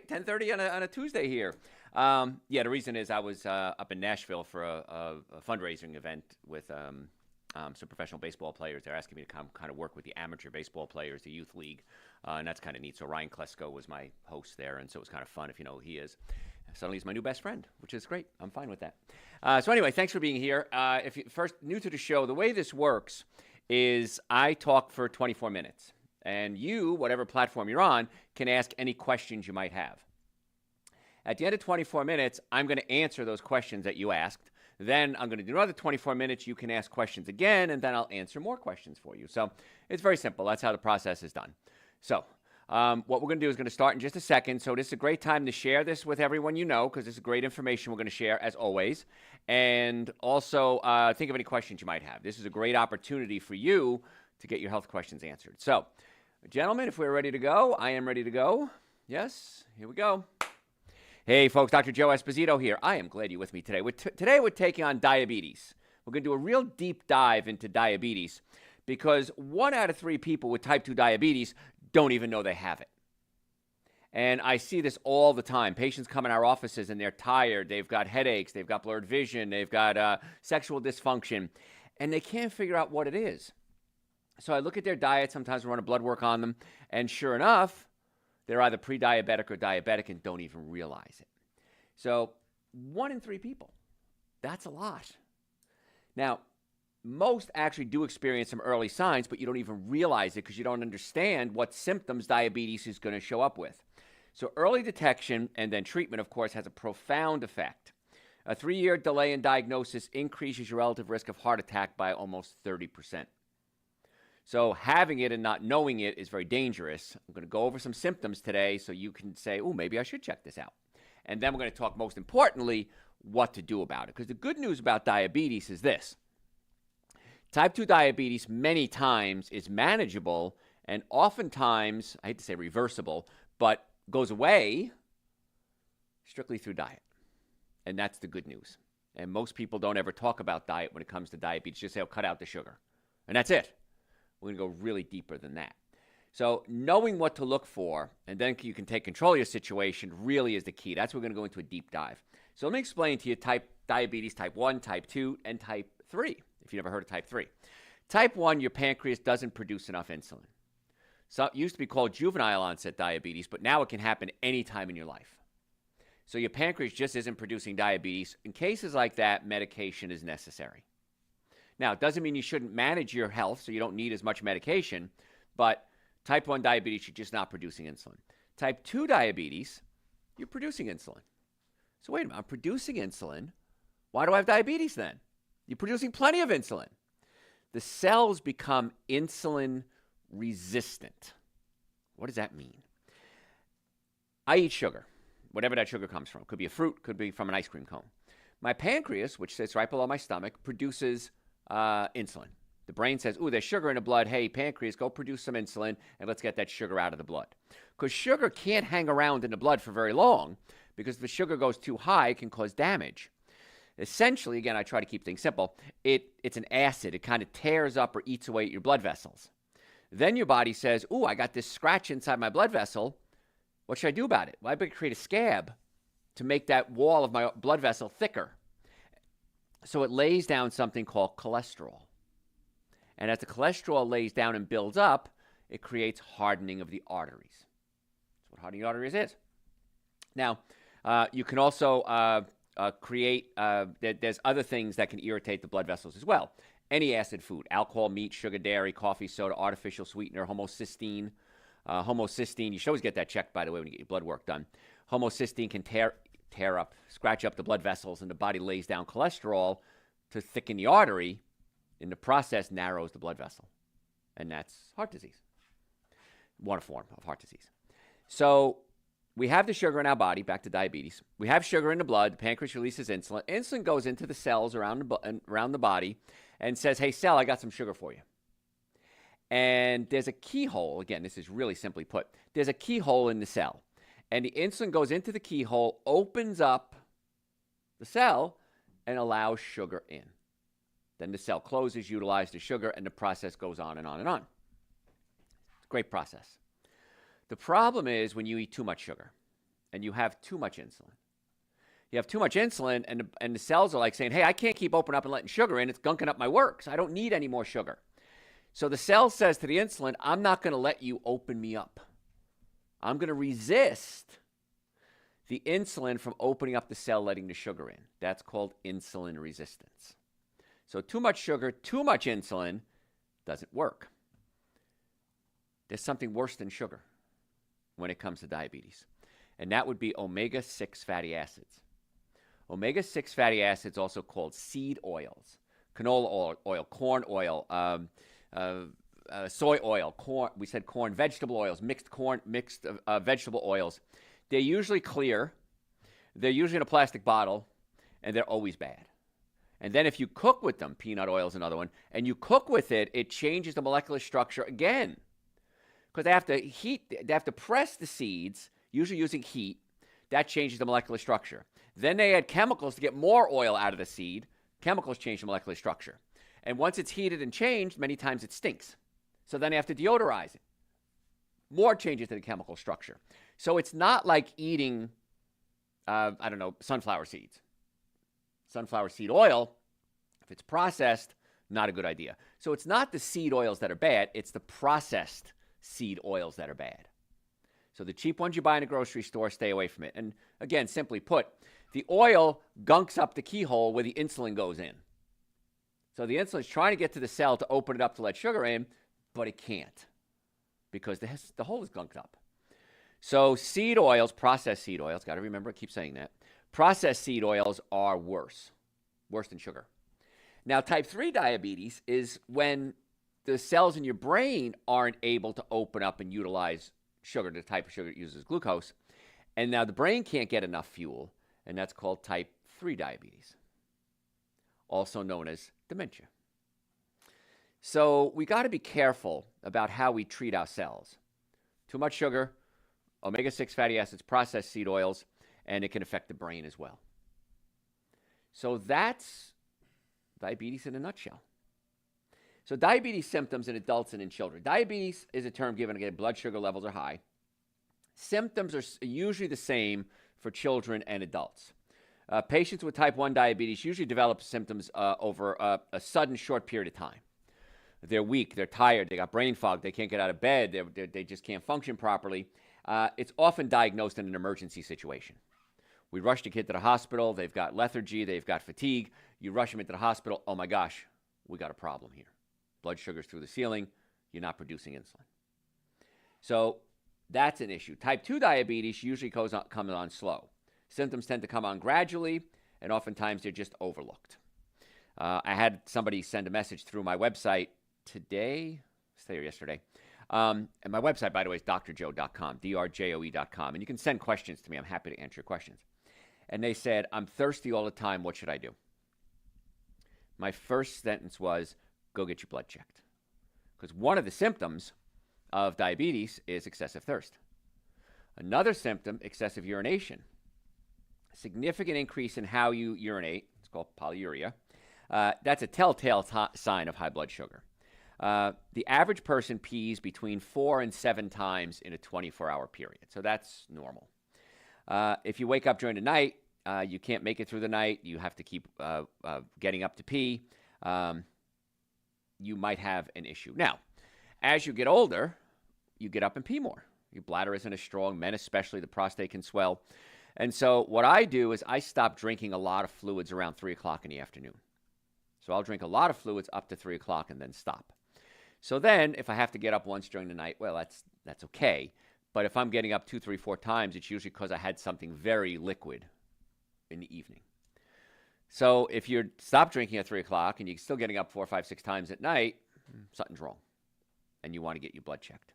10:30 on a Tuesday here. Yeah, the reason is I was up in Nashville for a fundraising event with some professional baseball players. They're asking me to come kind of work with the amateur baseball players, the youth league, and that's kind of neat. So Ryan Klesko was my host there, and so it was kind of fun if you know who he is. Suddenly he's my new best friend, which is great. I'm fine with that. So anyway, thanks for being here. If you're first new to the show, the way this works is I talk for 24 minutes. And you, whatever platform you're on, can ask any questions you might have. At the end of 24 minutes, I'm going to answer those questions that you asked. Then I'm going to do another 24 minutes. You can ask questions again, and then I'll answer more questions for you. So it's very simple. That's how the process is done. So what we're going to do is going to start in just a second. So this is a great time to share this with everyone you know, because this is great information we're going to share, as always. And also think of any questions you might have. This is a great opportunity for you to get your health questions answered. So, gentlemen, if we're ready to go, I am ready to go. Yes, here we go. Hey, folks, Dr. Joe Esposito here. I am glad you're with me today. Today we're taking on diabetes. We're going to do a real deep dive into diabetes because 1 out of 3 people with type 2 diabetes don't even know they have it. And I see this all the time. Patients come in our offices and they're tired. They've got headaches. They've got blurred vision. They've got sexual dysfunction. And they can't figure out what it is. So I look at their diet, sometimes we run a blood work on them, and sure enough, they're either pre-diabetic or diabetic and don't even realize it. So 1 in 3 people, that's a lot. Now, most actually do experience some early signs, but you don't even realize it because you don't understand what symptoms diabetes is going to show up with. So early detection and then treatment, of course, has a profound effect. A 3-year delay in diagnosis increases your relative risk of heart attack by almost 30%. So having it and not knowing it is very dangerous. I'm going to go over some symptoms today so you can say, oh, maybe I should check this out. And then we're going to talk, most importantly, what to do about it. Because the good news about diabetes is this. Type 2 diabetes many times is manageable and oftentimes, I hate to say reversible, but goes away strictly through diet. And that's the good news. And most people don't ever talk about diet when it comes to diabetes. Just say, oh, cut out the sugar. And that's it. We're going to go really deeper than that. So knowing what to look for, and then you can take control of your situation, really is the key. That's where we're going to go into a deep dive. So let me explain to you diabetes type 1, type 2, and type 3, if you never heard of type 3. Type 1, your pancreas doesn't produce enough insulin. So it used to be called juvenile onset diabetes, but now it can happen anytime in your life. So your pancreas just isn't producing diabetes. In cases like that, medication is necessary. Now, it doesn't mean you shouldn't manage your health, so you don't need as much medication, but type 1 diabetes, you're just not producing insulin. Type 2 diabetes, you're producing insulin. So wait a minute, I'm producing insulin. Why do I have diabetes then? You're producing plenty of insulin. The cells become insulin resistant. What does that mean? I eat sugar, whatever that sugar comes from. Could be a fruit, could be from an ice cream cone. My pancreas, which sits right below my stomach, produces insulin. The brain says, ooh, there's sugar in the blood. Hey, pancreas, go produce some insulin, and let's get that sugar out of the blood. Because sugar can't hang around in the blood for very long, because if the sugar goes too high, it can cause damage. Essentially, again, I try to keep things simple, it's an acid. It kind of tears up or eats away at your blood vessels. Then your body says, ooh, I got this scratch inside my blood vessel. What should I do about it? Well, I better create a scab to make that wall of my blood vessel thicker. So it lays down something called cholesterol. And as the cholesterol lays down and builds up, it creates hardening of the arteries. That's what hardening arteries is. Now, you can also create, there's other things that can irritate the blood vessels as well. Any acid food, alcohol, meat, sugar, dairy, coffee, soda, artificial sweetener, homocysteine. Homocysteine, you should always get that checked, by the way, when you get your blood work done. Homocysteine can scratch up the blood vessels, and the body lays down cholesterol to thicken the artery. In the process, narrows the blood vessel. And that's heart disease. One form of heart disease. So we have the sugar in our body, back to diabetes. We have sugar in the blood. The pancreas releases insulin. Insulin goes into the cells around the body and says, hey, cell, I got some sugar for you. And there's a keyhole. Again, this is really simply put. There's a keyhole in the cell. And the insulin goes into the keyhole, opens up the cell, and allows sugar in. Then the cell closes, utilizes the sugar, and the process goes on and on and on. It's a great process. The problem is when you eat too much sugar. and you have too much insulin. You have too much insulin, and the cells are like saying, hey, I can't keep opening up and letting sugar in. It's gunking up my works. I don't need any more sugar. So the cell says to the insulin, I'm not going to let you open me up. I'm going to resist the insulin from opening up the cell, letting the sugar in. That's called insulin resistance. So too much sugar, too much insulin doesn't work. There's something worse than sugar when it comes to diabetes, and that would be omega-6 fatty acids. Omega-6 fatty acids, also called seed oils, canola oil, corn oil, soy oil, corn. We said corn, vegetable oils, mixed vegetable oils. They're usually clear. They're usually in a plastic bottle, and they're always bad. And then if you cook with them, peanut oil is another one, and you cook with it, it changes the molecular structure again. Because they have to press the seeds, usually using heat. That changes the molecular structure. Then they add chemicals to get more oil out of the seed. Chemicals change the molecular structure. And once it's heated and changed, many times it stinks. So then they have to deodorize it. More changes to the chemical structure. So it's not like eating, sunflower seeds. Sunflower seed oil, if it's processed, not a good idea. So it's not the seed oils that are bad. It's the processed seed oils that are bad. So the cheap ones you buy in a grocery store, stay away from it. And again, simply put, the oil gunks up the keyhole where the insulin goes in. So the insulin's trying to get to the cell to open it up to let sugar in, but it can't because the hole is gunked up. So seed oils, processed seed oils, got to remember, I keep saying that. Processed seed oils are worse than sugar. Now, type 3 diabetes is when the cells in your brain aren't able to open up and utilize sugar, the type of sugar that uses glucose. And now the brain can't get enough fuel, and that's called type 3 diabetes, also known as dementia. So we got to be careful about how we treat our cells. Too much sugar, omega-6 fatty acids, processed seed oils, and it can affect the brain as well. So that's diabetes in a nutshell. So diabetes symptoms in adults and in children. Diabetes is a term given, again, blood sugar levels are high. Symptoms are usually the same for children and adults. Patients with type 1 diabetes usually develop symptoms over a sudden short period of time. They're weak, they're tired, they got brain fog, they can't get out of bed, they just can't function properly. It's often diagnosed in an emergency situation. We rush the kid to the hospital, they've got lethargy, they've got fatigue. You rush them into the hospital, oh my gosh, we got a problem here. Blood sugar's through the ceiling, you're not producing insulin. So that's an issue. Type 2 diabetes usually comes on slow. Symptoms tend to come on gradually, and oftentimes they're just overlooked. I had somebody send a message through my website today or yesterday. And my website, by the way, is drjoe.com, drjoe.com. And you can send questions to me. I'm happy to answer your questions. And they said, I'm thirsty all the time. What should I do? My first sentence was, go get your blood checked. Because one of the symptoms of diabetes is excessive thirst. Another symptom, excessive urination. Significant increase in how you urinate. It's called polyuria. That's a telltale sign of high blood sugar. The average person pees between 4 and 7 times in a 24-hour period. So that's normal. If you wake up during the night, you can't make it through the night. You have to keep getting up to pee. You might have an issue. Now, as you get older, you get up and pee more. Your bladder isn't as strong. Men especially, the prostate can swell. And so what I do is I stop drinking a lot of fluids around 3 o'clock in the afternoon. So I'll drink a lot of fluids up to 3 o'clock and then stop. So then if I have to get up once during the night, well, that's okay. But if I'm getting up 2, 3, 4 times, it's usually because I had something very liquid in the evening. So if you stop drinking at 3 o'clock and you're still getting up 4, 5, 6 times at night, something's wrong. And you want to get your blood checked.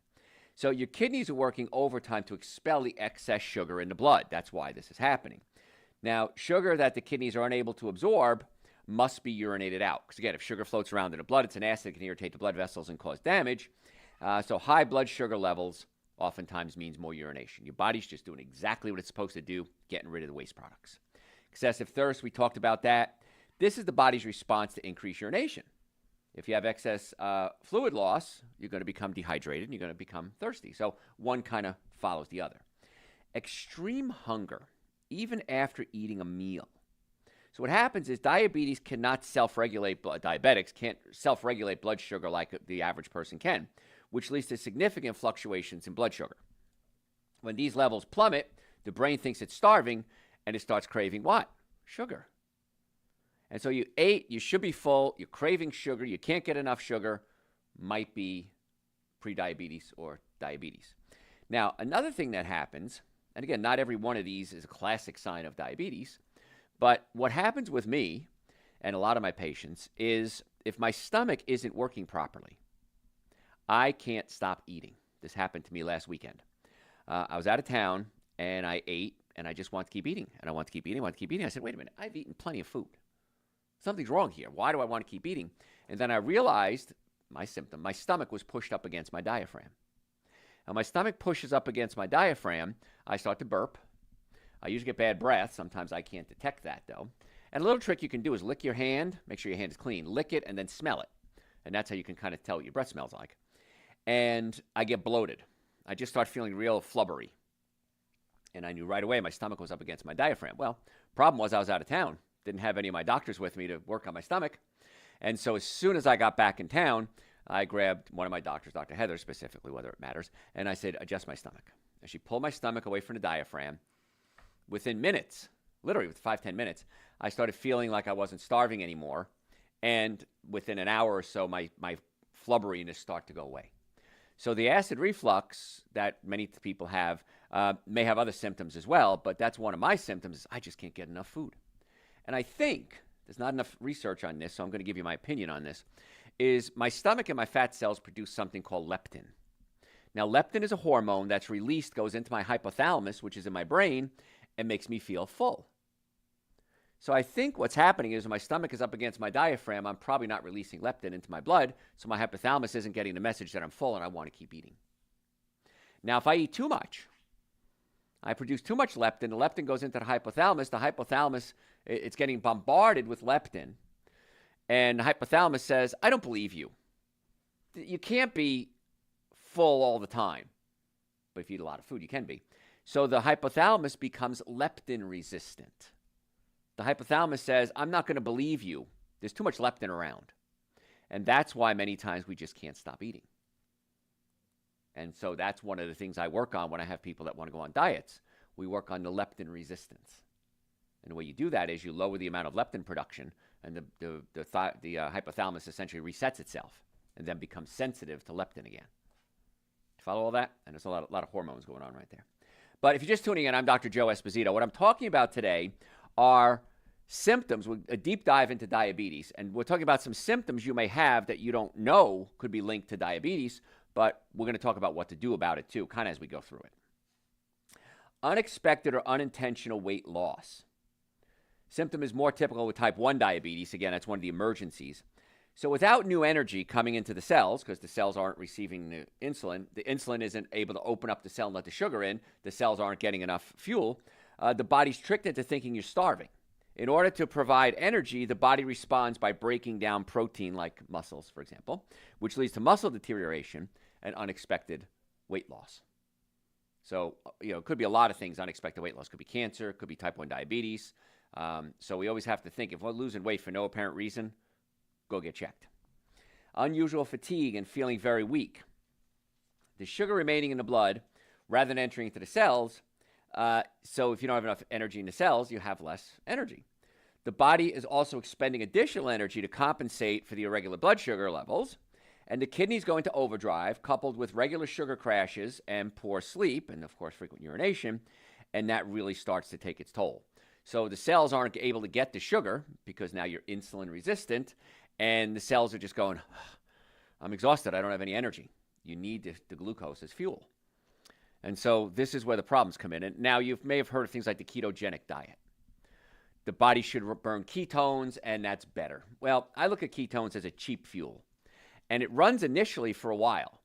So your kidneys are working overtime to expel the excess sugar in the blood. That's why this is happening. Now, sugar that the kidneys are unable to absorb must be urinated out. Because again, if sugar floats around in the blood, it's an acid that can irritate the blood vessels and cause damage. So high blood sugar levels oftentimes means more urination. Your body's just doing exactly what it's supposed to do, getting rid of the waste products. Excessive thirst, we talked about that. This is the body's response to increased urination. If you have excess fluid loss, you're going to become dehydrated and you're going to become thirsty. So one kind of follows the other. extreme hunger, even after eating a meal. So what happens is diabetes cannot self-regulate, diabetics can't self-regulate blood sugar like the average person can, which leads to significant fluctuations in blood sugar. When these levels plummet, the brain thinks it's starving and it starts craving what? Sugar. And so you ate, you should be full, you're craving sugar, you can't get enough sugar, might be prediabetes or diabetes. Now, another thing that happens, and again, not every one of these is a classic sign of diabetes, but what happens with me and a lot of my patients is if my stomach isn't working properly, I can't stop eating. This happened to me last weekend. I was out of town and I ate and I just want to keep eating. And I want to keep eating, I said, wait a minute, I've eaten plenty of food. Something's wrong here. Why do I want to keep eating? And then I realized my symptom, my stomach was pushed up against my diaphragm. And my stomach pushes up against my diaphragm, I start to burp. I usually get bad breath. Sometimes I can't detect that, though. And a little trick you can do is lick your hand, make sure your hand is clean, lick it, and then smell it. And that's how you can kind of tell what your breath smells like. And I get bloated. I just start feeling real flubbery. And I knew right away my stomach was up against my diaphragm. Well, problem was I was out of town. Didn't have any of my doctors with me to work on my stomach. And so as soon as I got back in town, I grabbed one of my doctors, Dr. Heather specifically, whether it matters, and I said, adjust my stomach. And she pulled my stomach away from the diaphragm. Within minutes, literally with 5-10 minutes, I started feeling like I wasn't starving anymore. And within an hour or so, my flubberiness started to go away. So the acid reflux that many people have may have other symptoms as well, but that's one of my symptoms is I just can't get enough food. And I think there's not enough research on this, so I'm going to give you my opinion on this, is my stomach and my fat cells produce something called leptin. Now, leptin is a hormone that's released, goes into my hypothalamus, which is in my brain, and makes me feel full. So I think what's happening is when my stomach is up against my diaphragm, I'm probably not releasing leptin into my blood, so my hypothalamus isn't getting the message that I'm full and I want to keep eating. Now, if I eat too much, I produce too much leptin, the leptin goes into the hypothalamus, it's getting bombarded with leptin, and the hypothalamus says, I don't believe you. You can't be full all the time, but if you eat a lot of food, you can be. So the hypothalamus becomes leptin resistant. The hypothalamus says, I'm not going to believe you. There's too much leptin around. And that's why many times we just can't stop eating. And so that's one of the things I work on when I have people that want to go on diets. We work on the leptin resistance. And the way you do that is you lower the amount of leptin production, and the hypothalamus essentially resets itself and then becomes sensitive to leptin again. Follow all that? And there's a lot of hormones going on right there. But if you're just tuning in, I'm Dr. Joe Esposito. What I'm talking about today are symptoms, a deep dive into diabetes. And we're talking about some symptoms you may have that you don't know could be linked to diabetes, but we're going to talk about what to do about it too, kind of as we go through it. Unexpected or unintentional weight loss. Symptom is more typical with type 1 diabetes. Again, that's one of the emergencies. So without new energy coming into the cells, because the cells aren't receiving the insulin isn't able to open up the cell and let the sugar in, the cells aren't getting enough fuel, the body's tricked into thinking you're starving. In order to provide energy, the body responds by breaking down protein like muscles, for example, which leads to muscle deterioration and unexpected weight loss. So, it could be a lot of things, unexpected weight loss. Could be cancer, could be type 1 diabetes. So we always have to think, if we're losing weight for no apparent reason, go get checked. Unusual fatigue and feeling very weak. The sugar remaining in the blood rather than entering into the cells. So if you don't have enough energy in the cells, you have less energy. The body is also expending additional energy to compensate for the irregular blood sugar levels. And the kidneys go into overdrive, coupled with regular sugar crashes and poor sleep, and of course frequent urination, and that really starts to take its toll. So the cells aren't able to get the sugar because now you're insulin resistant, and the cells are just going, I'm exhausted, I don't have any energy. You need the glucose as fuel. And so this is where the problems come in. And now you may have heard of things like the ketogenic diet. The body should burn ketones, and that's better. Well, I look at ketones as a cheap fuel. And it runs initially for a while.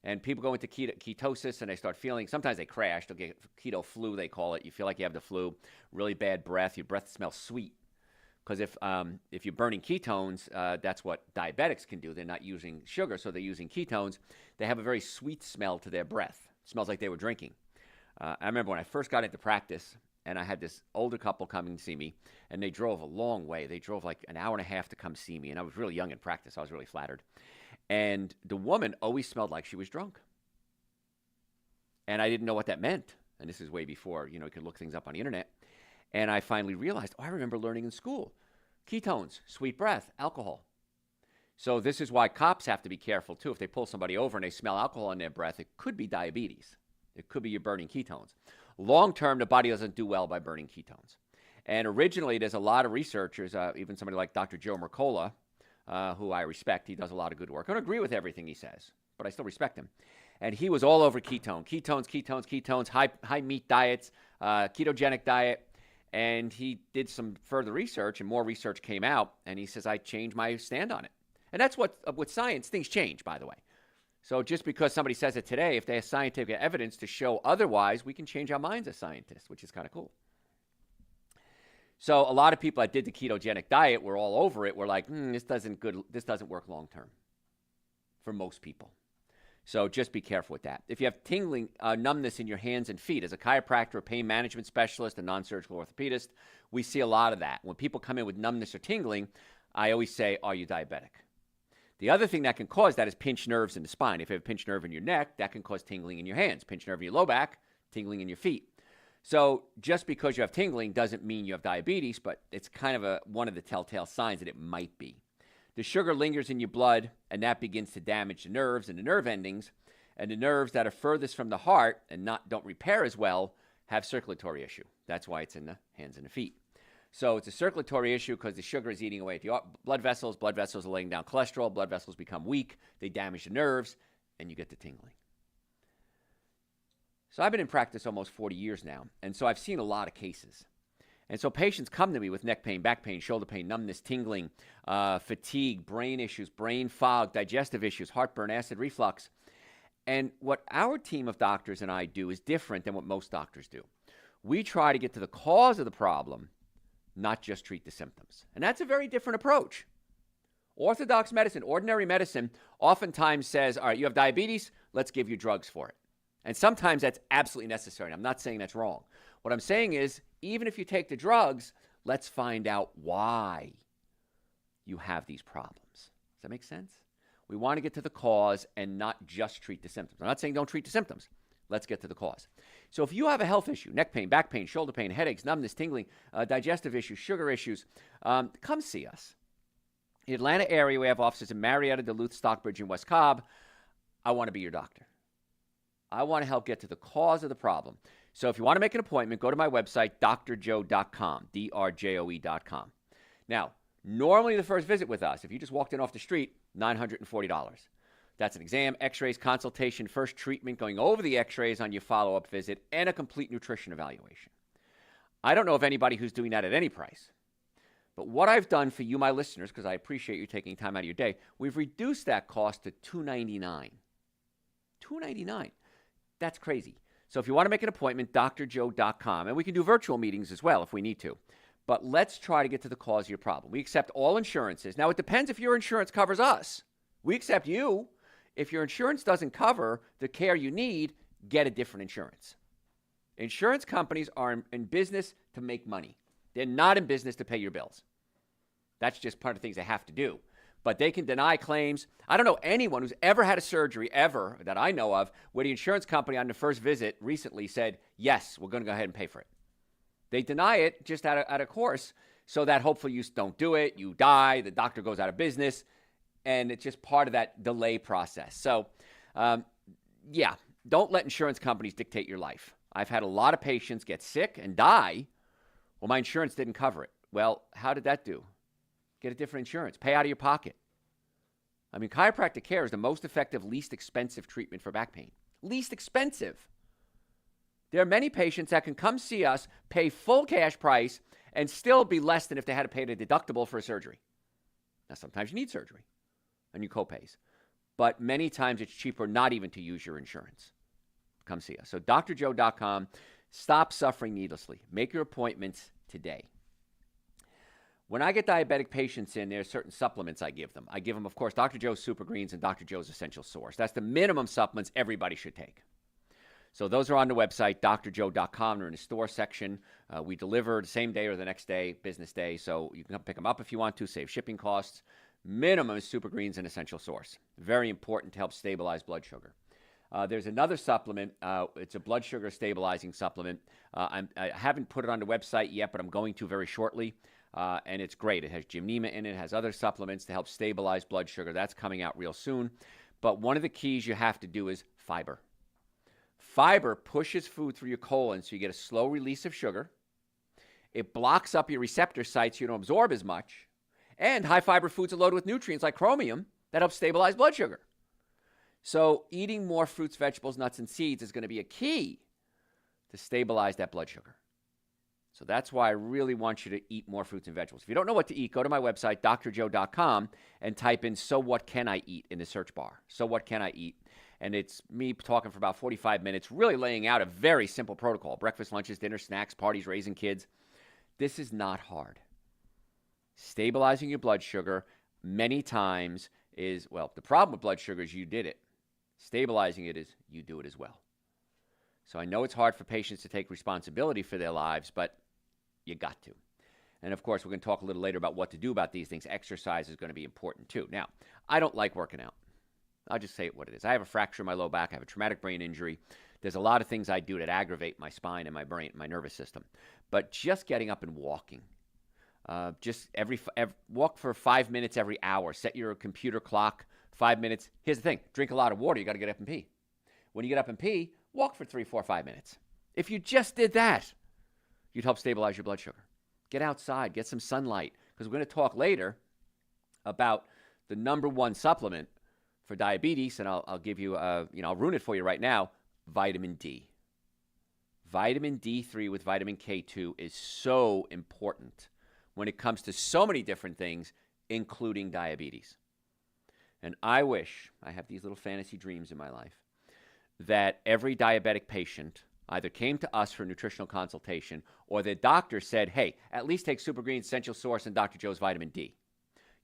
And people go into ketosis, and they start feeling, sometimes they crash. They'll get keto flu, they call it. You feel like you have the flu, really bad breath. Your breath smells sweet. Because if you're burning ketones, that's what diabetics can do. They're not using sugar, so they're using ketones. They have a very sweet smell to their breath. It smells like they were drinking. I remember when I first got into practice, and I had this older couple coming to see me, and they drove a long way. They drove like an hour and a half to come see me, and I was really young in practice. I was really flattered. And the woman always smelled like she was drunk. And I didn't know what that meant. And this is way before, you could look things up on the internet. And I finally realized, I remember learning in school. Ketones, sweet breath, alcohol. So this is why cops have to be careful, too. If they pull somebody over and they smell alcohol in their breath, it could be diabetes. It could be you're burning ketones. Long term, the body doesn't do well by burning ketones. And originally, there's a lot of researchers, even somebody like Dr. Joe Mercola, who I respect. He does a lot of good work. I don't agree with everything he says, but I still respect him. And he was all over ketones, high meat diets, ketogenic diet. And he did some further research, and more research came out. And he says, I changed my stand on it. And that's what, with science, things change, by the way. So just because somebody says it today, if they have scientific evidence to show otherwise, we can change our minds as scientists, which is kind of cool. So a lot of people that did the ketogenic diet were all over it. Were like, this doesn't work long term for most people. So just be careful with that. If you have tingling, numbness in your hands and feet, as a chiropractor, a pain management specialist, a non-surgical orthopedist, we see a lot of that. When people come in with numbness or tingling, I always say, are you diabetic? The other thing that can cause that is pinched nerves in the spine. If you have a pinched nerve in your neck, that can cause tingling in your hands. Pinched nerve in your low back, tingling in your feet. So just because you have tingling doesn't mean you have diabetes, but it's kind of one of the telltale signs that it might be. The sugar lingers in your blood, and that begins to damage the nerves and the nerve endings. And the nerves that are furthest from the heart and don't repair as well have circulatory issue. That's why it's in the hands and the feet. So it's a circulatory issue because the sugar is eating away at the blood vessels. Blood vessels are laying down cholesterol. Blood vessels become weak. They damage the nerves, and you get the tingling. So I've been in practice almost 40 years now, and so I've seen a lot of cases. And so patients come to me with neck pain, back pain, shoulder pain, numbness, tingling, fatigue, brain issues, brain fog, digestive issues, heartburn, acid reflux. And what our team of doctors and I do is different than what most doctors do. We try to get to the cause of the problem, not just treat the symptoms. And that's a very different approach. Orthodox medicine, ordinary medicine, oftentimes says, all right, you have diabetes, let's give you drugs for it. And sometimes that's absolutely necessary. I'm not saying that's wrong. What I'm saying is, even if you take the drugs, let's find out why you have these problems. Does that make sense? We want to get to the cause and not just treat the symptoms. I'm not saying don't treat the symptoms. Let's get to the cause. So if you have a health issue, neck pain, back pain, shoulder pain, headaches, numbness, tingling, digestive issues, sugar issues, come see us. In the Atlanta area, we have offices in Marietta, Duluth, Stockbridge, and West Cobb. I want to be your doctor. I want to help get to the cause of the problem. So if you want to make an appointment, go to my website, drjoe.com, drjoe.com. Now, normally the first visit with us, if you just walked in off the street, $940. That's an exam, x-rays, consultation, first treatment, going over the x-rays on your follow-up visit, and a complete nutrition evaluation. I don't know of anybody who's doing that at any price. But what I've done for you, my listeners, because I appreciate you taking time out of your day, we've reduced that cost to $299. $299. That's crazy. So if you want to make an appointment, drjoe.com. And we can do virtual meetings as well if we need to. But let's try to get to the cause of your problem. We accept all insurances. Now, it depends if your insurance covers us. We accept you. If your insurance doesn't cover the care you need, get a different insurance. Insurance companies are in business to make money. They're not in business to pay your bills. That's just part of the things they have to do. But they can deny claims. I don't know anyone who's ever had a surgery, ever, that I know of, where the insurance company on the first visit recently said, yes, we're going to go ahead and pay for it. They deny it just out of course so that hopefully you don't do it, you die, the doctor goes out of business, and it's just part of that delay process. So, don't let insurance companies dictate your life. I've had a lot of patients get sick and die. Well, my insurance didn't cover it. Well, how did that do? Get a different insurance. Pay out of your pocket. I mean, chiropractic care is the most effective, least expensive treatment for back pain. Least expensive. There are many patients that can come see us, pay full cash price, and still be less than if they had to pay the deductible for a surgery. Now, sometimes you need surgery and your copays. But many times it's cheaper not even to use your insurance. Come see us. So drjoe.com. Stop suffering needlessly. Make your appointments today. When I get diabetic patients in, there are certain supplements I give them. I give them, of course, Dr. Joe's Super Greens and Dr. Joe's Essential Source. That's the minimum supplements everybody should take. So those are on the website, drjoe.com. They're in the store section. We deliver the same day or the next day, business day. So you can come pick them up if you want to, save shipping costs. Minimum is Super Greens, an essential source. Very important to help stabilize blood sugar. There's another supplement. It's a blood sugar stabilizing supplement. I haven't put it on the website yet, but I'm going to very shortly. And it's great. It has gymnema in it. It has other supplements to help stabilize blood sugar. That's coming out real soon. But one of the keys you have to do is fiber. Fiber pushes food through your colon so you get a slow release of sugar. It blocks up your receptor sites so you don't absorb as much. And high fiber foods are loaded with nutrients like chromium that help stabilize blood sugar. So eating more fruits, vegetables, nuts, and seeds is going to be a key to stabilize that blood sugar. So that's why I really want you to eat more fruits and vegetables. If you don't know what to eat, go to my website, drjoe.com, and type in "so what can I eat" in the search bar. So what can I eat? And it's me talking for about 45 minutes, really laying out a very simple protocol. Breakfast, lunches, dinner, snacks, parties, raising kids. This is not hard. Stabilizing your blood sugar many times is, well, the problem with blood sugar is you did it. Stabilizing it is you do it as well. So I know it's hard for patients to take responsibility for their lives, but you got to. And of course, we're going to talk a little later about what to do about these things. Exercise is going to be important too. Now, I don't like working out. I'll just say it what it is. I have a fracture in my low back. I have a traumatic brain injury. There's a lot of things I do that aggravate my spine and my brain, my nervous system. But just getting up and walking, just walk for 5 minutes every hour. Set your computer clock 5 minutes. Here's the thing. Drink a lot of water. You got to get up and pee. When you get up and pee, walk for 3, 4, 5 minutes. If you just did that, you'd help stabilize your blood sugar. Get outside. Get some sunlight. Because we're going to talk later about the number one supplement for diabetes, and I'll give you, I'll ruin it for you right now, vitamin D. Vitamin D3 with vitamin K2 is so important when it comes to so many different things, including diabetes. And I wish, I have these little fantasy dreams in my life, that every diabetic patient either came to us for a nutritional consultation or their doctor said, hey, at least take Super Greens, Essential Source, and Dr. Joe's vitamin D.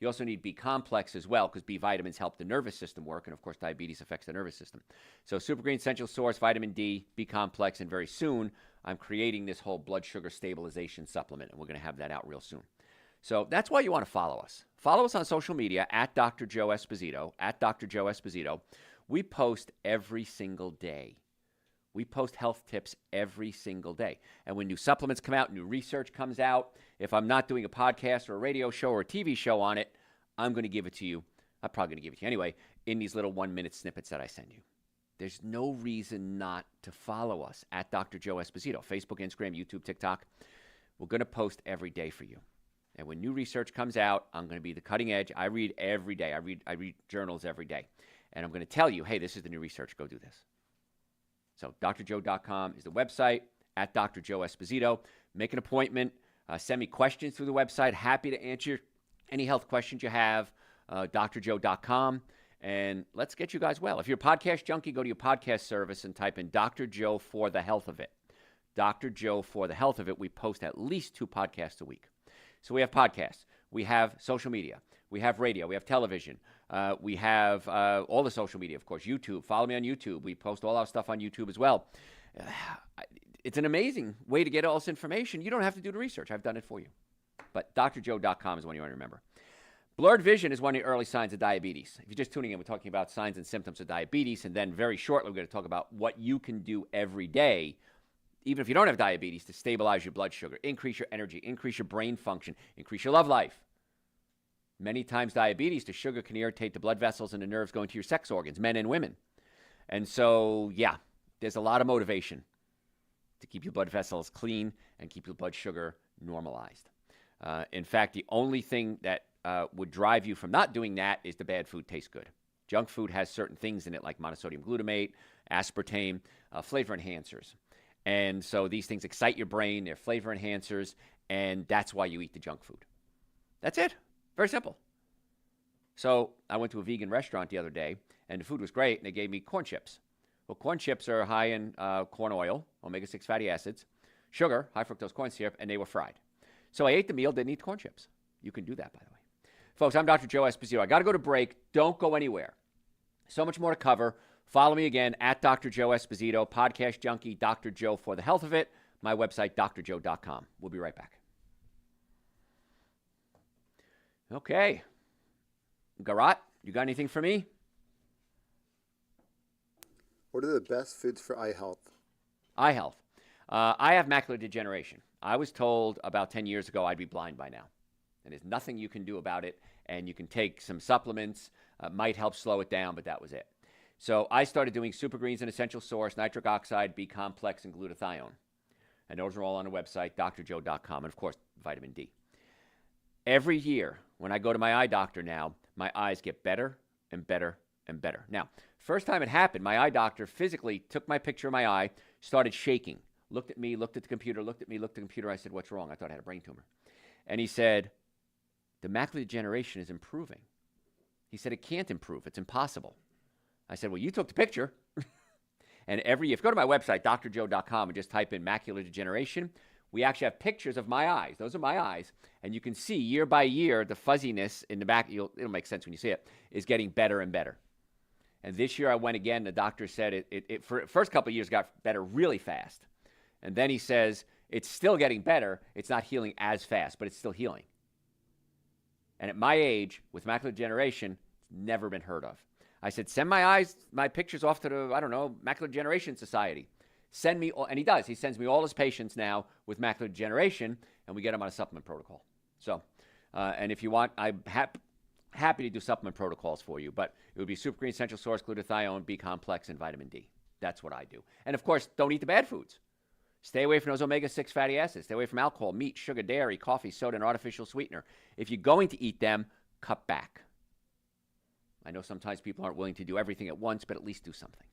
You also need B complex as well because B vitamins help the nervous system work, and of course diabetes affects the nervous system. So Super Greens, Essential Source, vitamin D, B complex, and very soon I'm creating this whole blood sugar stabilization supplement, and we're going to have that out real soon. So that's why you want to follow us. Follow us on social media at Dr. Joe Esposito, at Dr. Joe Esposito. We post every single day. We post health tips every single day. And when new supplements come out, new research comes out, if I'm not doing a podcast or a radio show or a TV show on it, I'm going to give it to you. I'm probably going to give it to you anyway in these little 1-minute snippets that I send you. There's no reason not to follow us at Dr. Joe Esposito, Facebook, Instagram, YouTube, TikTok. We're going to post every day for you. And when new research comes out, I'm going to be the cutting edge. I read every day. I read journals every day. And I'm going to tell you, hey, this is the new research. Go do this. So drjoe.com is the website, at Dr. Joe Esposito. Make an appointment. Send me questions through the website. Happy to answer any health questions you have, drjoe.com. And let's get you guys well. If you're a podcast junkie, go to your podcast service and type in Dr. Joe for the health of it. Dr. Joe for the health of it. We post at least 2 podcasts a week. So we have podcasts. We have social media. We have radio. We have television. We have all the social media, of course, YouTube. Follow me on YouTube. We post all our stuff on YouTube as well. It's an amazing way to get all this information. You don't have to do the research. I've done it for you. But drjoe.com is one you want to remember. Blurred vision is one of the early signs of diabetes. If you're just tuning in, we're talking about signs and symptoms of diabetes. And then very shortly, we're going to talk about what you can do every day, even if you don't have diabetes, to stabilize your blood sugar, increase your energy, increase your brain function, increase your love life. Many times diabetes, the sugar can irritate the blood vessels and the nerves going to your sex organs, men and women. And so, yeah, there's a lot of motivation to keep your blood vessels clean and keep your blood sugar normalized. In fact, the only thing that would drive you from not doing that is the bad food tastes good. Junk food has certain things in it like monosodium glutamate, aspartame, flavor enhancers. And so these things excite your brain, they're flavor enhancers, and that's why you eat the junk food. That's it. Very simple. So I went to a vegan restaurant the other day, and the food was great, and they gave me corn chips. Well, corn chips are high in corn oil, omega-6 fatty acids, sugar, high fructose corn syrup, and they were fried. So I ate the meal, didn't eat corn chips. You can do that, by the way. Folks, I'm Dr. Joe Esposito. I got to go to break. Don't go anywhere. So much more to cover. Follow me again at Dr. Joe Esposito, Podcast Junkie, Dr. Joe for the health of it. My website, drjoe.com. We'll be right back. Okay. Garat, you got anything for me? What are the best foods for eye health? Eye health. I have macular degeneration. I was told about 10 years ago I'd be blind by now. And there's nothing you can do about it. And you can take some supplements, might help slow it down, but that was it. So I started doing Super Greens and Essential Source, nitric oxide, B-complex, and glutathione. And those are all on the website, drjoe.com. And, of course, vitamin D. Every year, when I go to my eye doctor now, my eyes get better and better and better. Now, first time it happened, my eye doctor physically took my picture of my eye, started shaking, looked at me, looked at the computer, looked at me, looked at the computer. I said, what's wrong? I thought I had a brain tumor. And he said, the macular degeneration is improving. He said, it can't improve. It's impossible. I said, well, you took the picture. And if you go to my website, drjoe.com, and just type in macular degeneration, we actually have pictures of my eyes. Those are my eyes. And you can see year by year, the fuzziness in the back, it'll make sense when you see it, is getting better and better. And this year I went again. The doctor said it for the first couple of years got better really fast. And then he says, it's still getting better. It's not healing as fast, but it's still healing. And at my age, with macular degeneration, it's never been heard of. I said, send my pictures off to the, Macular Degeneration Society. Send me, and he does. He sends me all his patients now with macular degeneration, and we get them on a supplement protocol. So, and if you want, I'm happy to do supplement protocols for you, but it would be Super Green, Essential Source, glutathione, B-complex, and vitamin D. That's what I do. And, of course, don't eat the bad foods. Stay away from those omega-6 fatty acids. Stay away from alcohol, meat, sugar, dairy, coffee, soda, and artificial sweetener. If you're going to eat them, cut back. I know sometimes people aren't willing to do everything at once, but at least do something.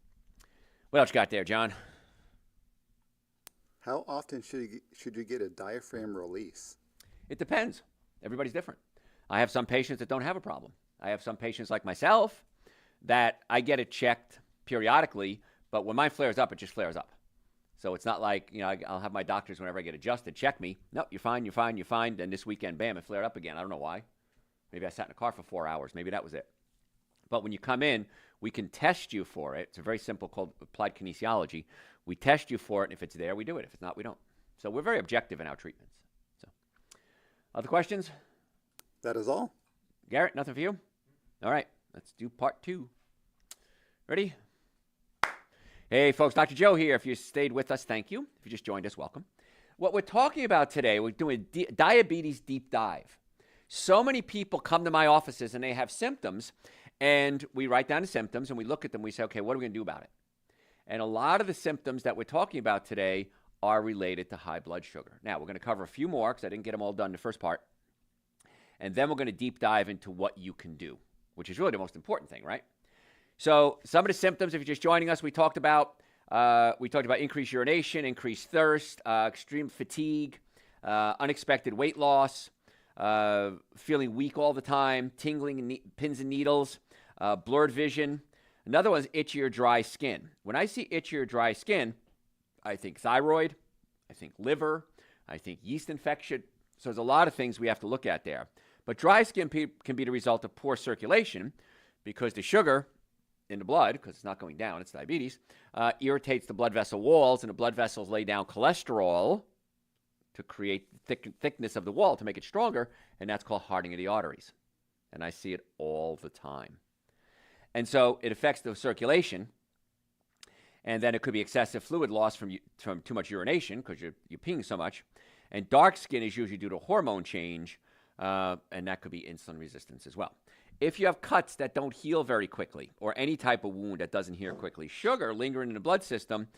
What else you got there, John? How often should you get a diaphragm release? It depends. Everybody's different. I have some patients that don't have a problem. I have some patients like myself that I get it checked periodically, but when mine flares up, it just flares up. So it's not like, I'll have my doctors whenever I get adjusted check me. No, you're fine, you're fine, you're fine. Then this weekend, bam, it flared up again. I don't know why. Maybe I sat in a car for 4 hours. Maybe that was it. But when you come in, we can test you for it. It's a very simple called applied kinesiology. We test you for it, and if it's there, we do it. If it's not, we don't. So we're very objective in our treatments. So, other questions? That is all. Garrett, nothing for you? All right, let's do part 2. Ready? Hey, folks, Dr. Joe here. If you stayed with us, thank you. If you just joined us, welcome. What we're talking about today, we're doing a diabetes deep dive. So many people come to my offices, and they have symptoms, and we write down the symptoms, and we look at them. We say, okay, what are we going to do about it? And a lot of the symptoms that we're talking about today are related to high blood sugar. Now, we're going to cover a few more because I didn't get them all done in the first part. And then we're going to deep dive into what you can do, which is really the most important thing, right? So some of the symptoms, if you're just joining us, we talked about increased urination, increased thirst, extreme fatigue, unexpected weight loss, feeling weak all the time, tingling pins and needles, blurred vision. Another one is itchy or dry skin. When I see itchy or dry skin, I think thyroid, I think liver, I think yeast infection. So there's a lot of things we have to look at there. But dry skin can be the result of poor circulation because the sugar in the blood, because it's not going down, it's diabetes, irritates the blood vessel walls, and the blood vessels lay down cholesterol to create the thickness of the wall to make it stronger, and that's called hardening of the arteries. And I see it all the time. And so it affects the circulation, and then it could be excessive fluid loss from too much urination because you're peeing so much. And dark skin is usually due to hormone change, and that could be insulin resistance as well. If you have cuts that don't heal very quickly or any type of wound that doesn't heal quickly, sugar lingering in the blood system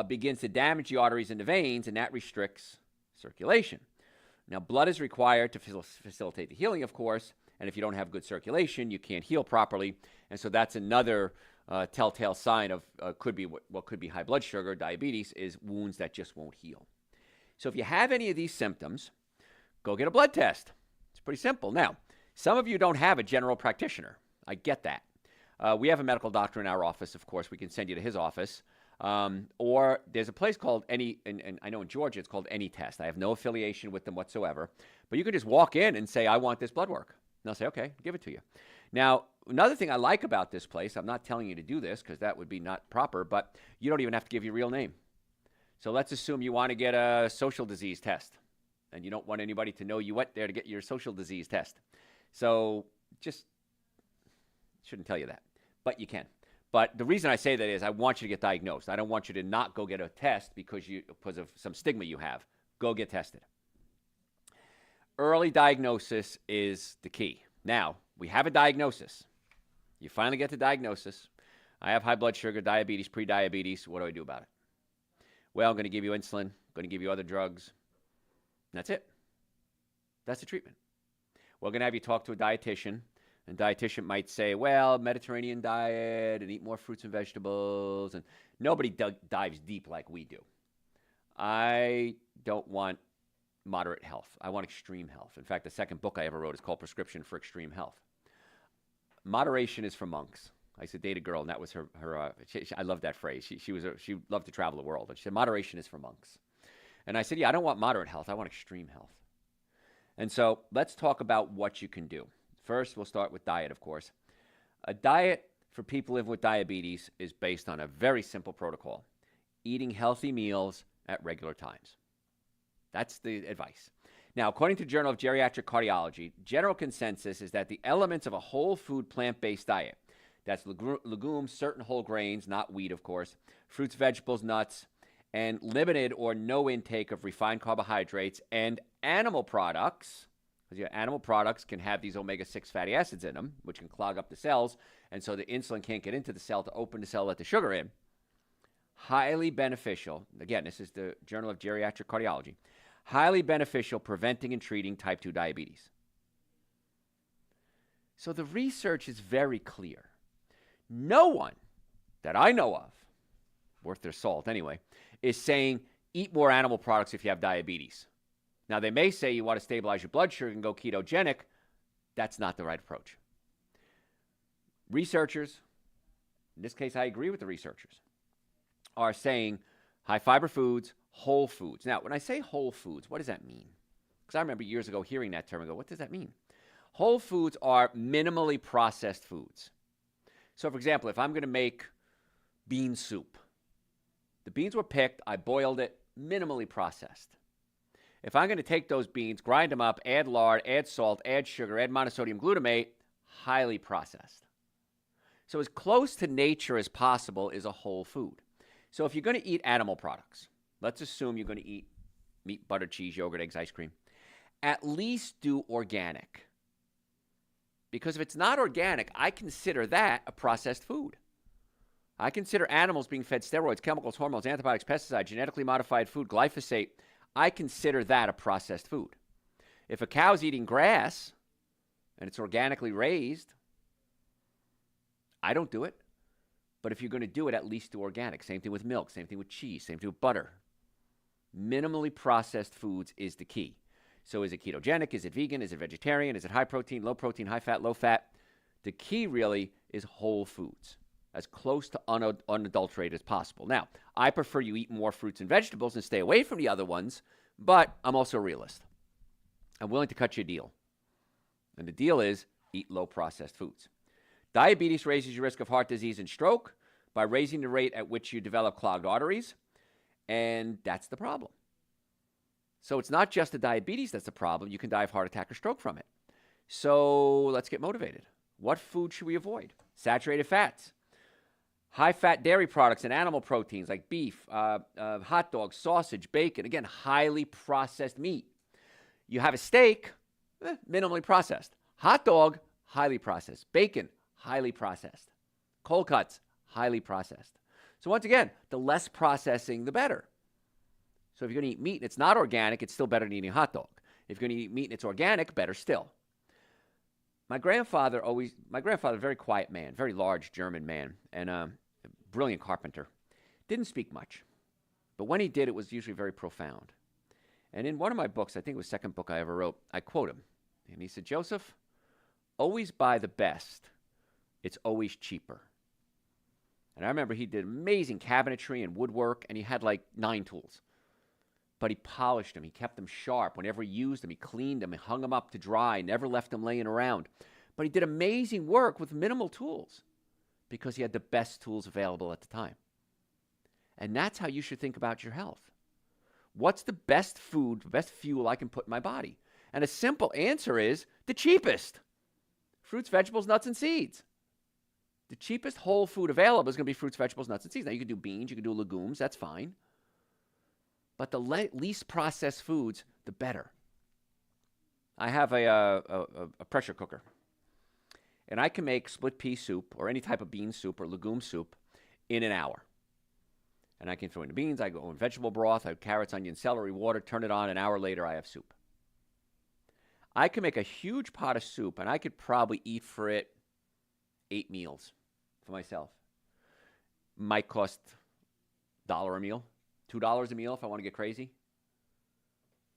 begins to damage the arteries and the veins, and that restricts circulation. Now, blood is required to facilitate the healing, of course, and if you don't have good circulation, you can't heal properly. And so that's another telltale sign of could be what could be high blood sugar, diabetes, is wounds that just won't heal. So if you have any of these symptoms, go get a blood test. It's pretty simple. Now, some of you don't have a general practitioner. I get that. We have a medical doctor in our office, of course. We can send you to his office. Or there's a place called and I know in Georgia it's called Any Test. I have no affiliation with them whatsoever. But you can just walk in and say, I want this blood work. they'll say, okay, give it to you. Now, another thing I like about this place, I'm not telling you to do this because that would be not proper, but you don't even have to give your real name. So let's assume you want to get a social disease test and you don't want anybody to know you went there to get your social disease test. So just shouldn't tell you that, but you can. But the reason I say that is I want you to get diagnosed. I don't want you to not go get a test because of some stigma you have. Go get tested. Early diagnosis is the key. Now, we have a diagnosis. You finally get the diagnosis. I have high blood sugar, diabetes, pre-diabetes. What do I do about it? Well, I'm going to give you insulin. I'm going to give you other drugs. And that's it. That's the treatment. We're going to have you talk to a dietitian. And dietitian might say, well, Mediterranean diet and eat more fruits and vegetables. And nobody dives deep like we do. I don't want moderate health. I want extreme health. In fact, the second book I ever wrote is called Prescription for Extreme Health. Moderation is for monks. I used to date a girl, and that was her I love that phrase. She loved to travel the world. And she said, moderation is for monks. And I said, yeah, I don't want moderate health. I want extreme health. And so let's talk about what you can do. First, we'll start with diet, of course. A diet for people living with diabetes is based on a very simple protocol. Eating healthy meals at regular times. That's the advice. Now, according to Journal of Geriatric Cardiology, general consensus is that the elements of a whole food plant-based diet, that's legumes, certain whole grains, not wheat, of course, fruits, vegetables, nuts, and limited or no intake of refined carbohydrates and animal products, because animal products can have these omega-6 fatty acids in them, which can clog up the cells, and so the insulin can't get into the cell to open the cell, let the sugar in. Highly beneficial. Again, this is the Journal of Geriatric Cardiology. Highly beneficial preventing and treating type 2 diabetes. So the research is very clear. No one that I know of, worth their salt anyway, is saying eat more animal products if you have diabetes. Now, they may say you want to stabilize your blood sugar and go ketogenic. That's not the right approach. Researchers, in this case, I agree with the researchers, are saying high fiber foods, whole foods. Now, when I say whole foods, what does that mean? Because I remember years ago hearing that term and go, what does that mean? Whole foods are minimally processed foods. So, for example, if I'm going to make bean soup, the beans were picked, I boiled it, minimally processed. If I'm going to take those beans, grind them up, add lard, add salt, add sugar, add monosodium glutamate, highly processed. So as close to nature as possible is a whole food. So if you're going to eat animal products, let's assume you're going to eat meat, butter, cheese, yogurt, eggs, ice cream, at least do organic. Because if it's not organic, I consider that a processed food. I consider animals being fed steroids, chemicals, hormones, antibiotics, pesticides, genetically modified food, glyphosate. I consider that a processed food. If a cow's eating grass and it's organically raised, I don't do it. But if you're going to do it, at least do organic. Same thing with milk, same thing with cheese, same thing with butter. Minimally processed foods is the key. So is it ketogenic? Is it vegan? Is it vegetarian? Is it high protein, high fat, low fat? The key really is whole foods, as close to unadulterated as possible. Now, I prefer you eat more fruits and vegetables and stay away from the other ones, but I'm also a realist. I'm willing to cut you a deal. And the deal is eat low processed foods. Diabetes raises your risk of heart disease and stroke by raising the rate at which you develop clogged arteries, and that's the problem. So it's not just the diabetes that's the problem. You can die of heart attack or stroke from it. So let's get motivated. What food should we avoid? Saturated fats. High-fat dairy products and animal proteins like beef, hot dogs, sausage, bacon. Again, highly processed meat. You have a steak, minimally processed. Hot dog, highly processed. Bacon, highly processed. Cold cuts, highly processed. So once again, the less processing, the better. So if you're going to eat meat and it's not organic, it's still better than eating a hot dog. If you're going to eat meat and it's organic, better still. My grandfather, a very quiet man, very large German man, and a brilliant carpenter, didn't speak much. But when he did, it was usually very profound. And in one of my books, I think it was the second book I ever wrote, I quote him. And he said, Joseph, always buy the best. It's always cheaper. And I remember he did amazing cabinetry and woodwork, and he had like 9 tools. but he polished them. He kept them sharp. Whenever he used them, he cleaned them, he hung them up to dry, never left them laying around. But he did amazing work with minimal tools because he had the best tools available at the time. And that's how you should think about your health. What's the best food, the best fuel I can put in my body? And a simple answer is the cheapest. Fruits, vegetables, nuts, and seeds. The cheapest whole food available is going to be fruits, vegetables, nuts, and seeds. Now, you can do beans, you can do legumes, that's fine. But the least processed foods, the better. I have a pressure cooker. And I can make split pea soup or any type of bean soup or legume soup in an hour. And I can throw in the beans, I go in vegetable broth, I have carrots, onions, celery, water, turn it on, an hour later I have soup. I can make a huge pot of soup, and I could probably eat for it 8 meals for myself. Might cost $1 a meal, $2 a meal if I want to get crazy.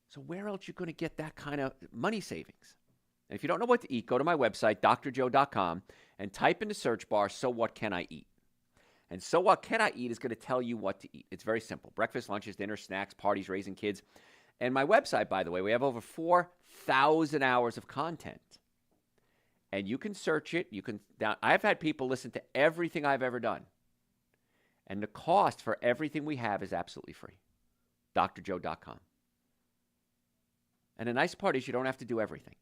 So where else are you going to get that kind of money savings? And if you don't know what to eat, go to my website, drjoe.com, and type in the search bar, so what can I eat? And so what can I eat is going to tell you what to eat. It's very simple. Breakfast, lunches, dinners, snacks, parties, raising kids. And my website, by the way, we have over 4,000 hours of content. And you can search it. I've had people listen to everything I've ever done. And the cost for everything we have is absolutely free. drjoe.com. And the nice part is you don't have to do everything.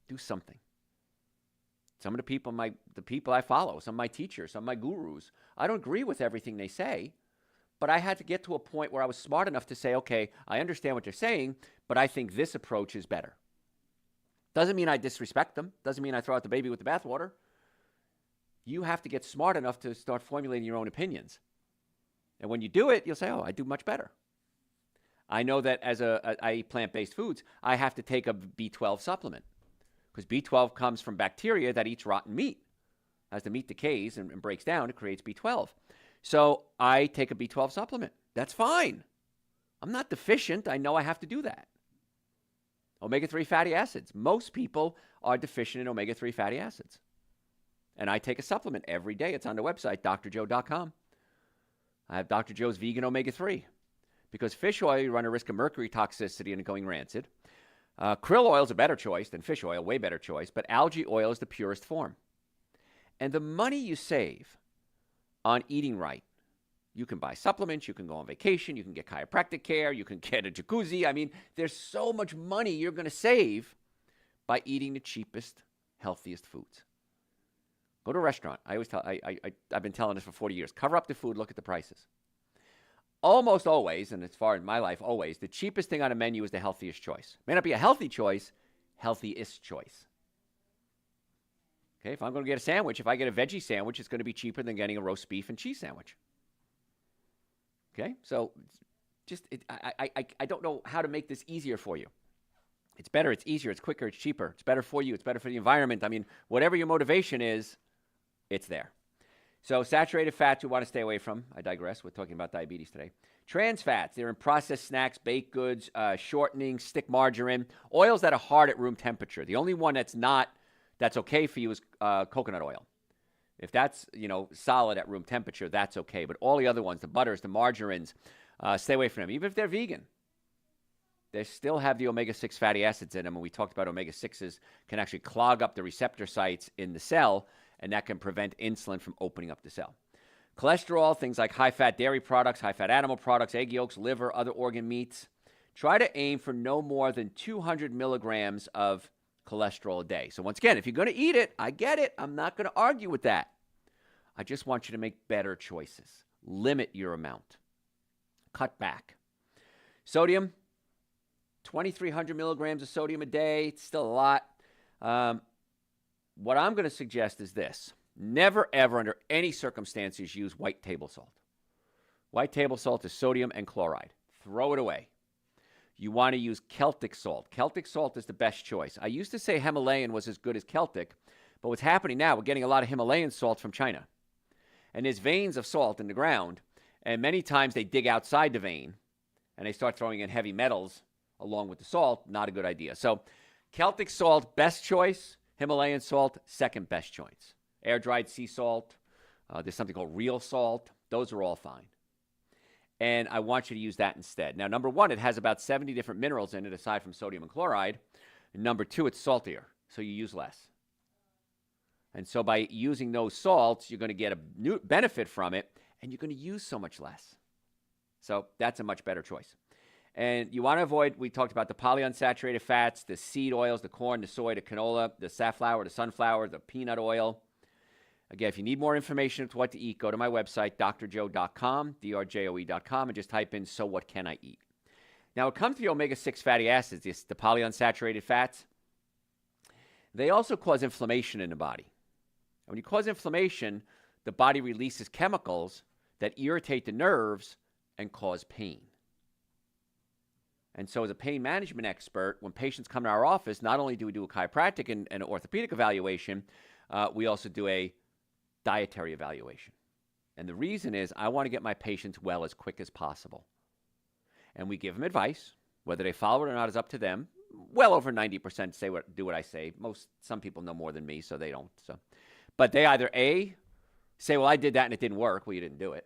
Do something. Some of the people I follow, some of my teachers, some of my gurus, I don't agree with everything they say, but I had to get to a point where I was smart enough to say, okay, I understand what they're saying, but I think this approach is better. Doesn't mean I disrespect them. Doesn't mean I throw out the baby with the bathwater. You have to get smart enough to start formulating your own opinions. And when you do it, you'll say, oh, I do much better. I know that as I eat plant-based foods, I have to take a B12 supplement. Because B12 comes from bacteria that eats rotten meat. As the meat decays and breaks down, it creates B12. So I take a B12 supplement. That's fine. I'm not deficient. I know I have to do that. Omega-3 fatty acids. Most people are deficient in omega-3 fatty acids. And I take a supplement every day. It's on the website, drjoe.com. I have Dr. Joe's Vegan Omega-3. Because fish oil, you run a risk of mercury toxicity and it going rancid. Krill oil is a better choice than fish oil, way better choice, but algae oil is the purest form. And the money you save on eating right, you can buy supplements, you can go on vacation, you can get chiropractic care, you can get a jacuzzi. I mean, there's so much money you're going to save by eating the cheapest, healthiest foods. Go to a restaurant. I've been telling this for 40 years. Cover up the food, look at the prices. Almost always, and as far as my life, always, the cheapest thing on a menu is the healthiest choice. May not be a healthy choice, healthiest choice. Okay, if I'm going to get a sandwich, if I get a veggie sandwich, it's going to be cheaper than getting a roast beef and cheese sandwich. Okay, so I don't know how to make this easier for you. It's better, it's easier, it's quicker, it's cheaper. It's better for you, it's better for the environment. I mean, whatever your motivation is, it's there. So saturated fats you want to stay away from. I digress. We're talking about diabetes today. Trans fats, they're in processed snacks, baked goods, shortening, stick margarine, oils that are hard at room temperature. The only one that's okay for you is coconut oil. If that's, solid at room temperature, that's okay. But all the other ones, the butters, the margarines, stay away from them. Even if they're vegan, they still have the omega-6 fatty acids in them. And we talked about omega-6s can actually clog up the receptor sites in the cell, and that can prevent insulin from opening up the cell. Cholesterol, things like high-fat dairy products, high-fat animal products, egg yolks, liver, other organ meats. Try to aim for no more than 200 milligrams of cholesterol a day. So once again, if you're going to eat it, I get it. I'm not going to argue with that. I just want you to make better choices. Limit your amount. Cut back. Sodium, 2,300 milligrams of sodium a day. It's still a lot. What I'm going to suggest is this. Never, ever, under any circumstances, use white table salt. White table salt is sodium and chloride. Throw it away. You want to use Celtic salt. Celtic salt is the best choice. I used to say Himalayan was as good as Celtic, but what's happening now, we're getting a lot of Himalayan salt from China. And there's veins of salt in the ground, and many times they dig outside the vein, and they start throwing in heavy metals along with the salt. Not a good idea. So Celtic salt, best choice. Himalayan salt, second best choice. Air-dried sea salt. There's something called real salt. Those are all fine. And I want you to use that instead. Now, number one, it has about 70 different minerals in it aside from sodium and chloride. And number two, it's saltier, so you use less. And so by using those salts, you're going to get a new benefit from it, and you're going to use so much less. So that's a much better choice. And you want to avoid, we talked about the polyunsaturated fats, the seed oils, the corn, the soy, the canola, the safflower, the sunflower, the peanut oil. Again, if you need more information on what to eat, go to my website, drjoe.com, drjoe.com, and just type in, so what can I eat? Now, when it comes to the omega-6 fatty acids, the polyunsaturated fats, they also cause inflammation in the body. And when you cause inflammation, the body releases chemicals that irritate the nerves and cause pain. And so as a pain management expert, when patients come to our office, not only do we do a chiropractic and orthopedic evaluation, we also do a dietary evaluation. And the reason is I want to get my patients well as quick as possible. And we give them advice. Whether they follow it or not is up to them. Well over 90% do what I say. Some people know more than me, so they don't. But they either A, say, well, I did that and it didn't work. Well, you didn't do it.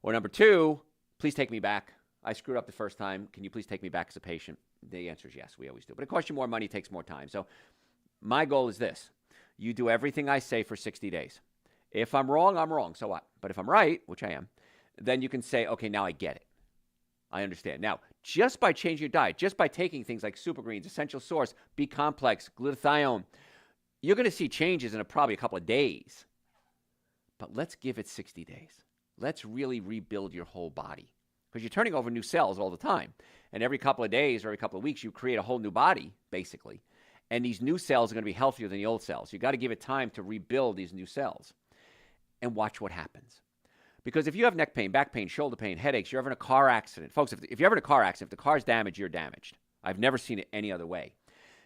Or number two, please take me back. I screwed up the first time. Can you please take me back as a patient? The answer is yes, we always do. But it costs you more money, takes more time. So my goal is this. You do everything I say for 60 days. If I'm wrong, I'm wrong. So what? But if I'm right, which I am, then you can say, okay, now I get it. I understand. Now, just by changing your diet, just by taking things like super greens, essential source, B-complex, glutathione, you're going to see changes in probably a couple of days. But let's give it 60 days. Let's really rebuild your whole body. Because you're turning over new cells all the time. And every couple of days or every couple of weeks, you create a whole new body, basically. And these new cells are going to be healthier than the old cells. You've got to give it time to rebuild these new cells. And watch what happens. Because if you have neck pain, back pain, shoulder pain, headaches, you're ever in a car accident. Folks, if you're ever in a car accident, if the car's damaged, you're damaged. I've never seen it any other way.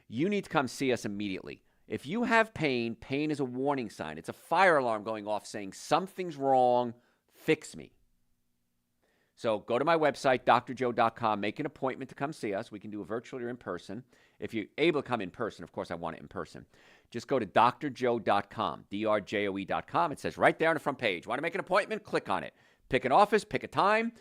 You need to come see us immediately. If you have pain, pain is a warning sign. It's a fire alarm going off saying something's wrong, fix me. So go to my website, drjoe.com, make an appointment to come see us. We can do a virtual or in person. If you're able to come in person, of course, I want it in person. Just go to drjoe.com, drjoe.com. It says right there on the front page, want to make an appointment? Click on it. Pick an office, pick a time,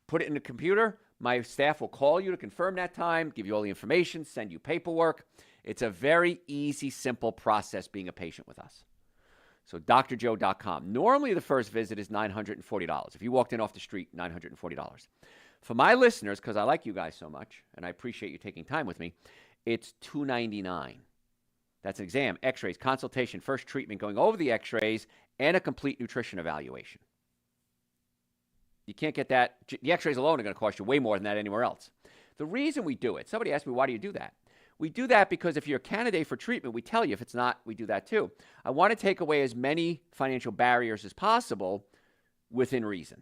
put it in the computer. My staff will call you to confirm that time, give you all the information, send you paperwork. It's a very easy, simple process being a patient with us. So drjoe.com. Normally the first visit is $940. If you walked in off the street, $940. For my listeners, because I like you guys so much, and I appreciate you taking time with me, it's $299. That's an exam, x-rays, consultation, first treatment, going over the x-rays, and a complete nutrition evaluation. You can't get that. The x-rays alone are going to cost you way more than that anywhere else. The reason we do it, somebody asked me, why do you do that? We do that because if you're a candidate for treatment, we tell you. If it's not, we do that too. I want to take away as many financial barriers as possible within reason.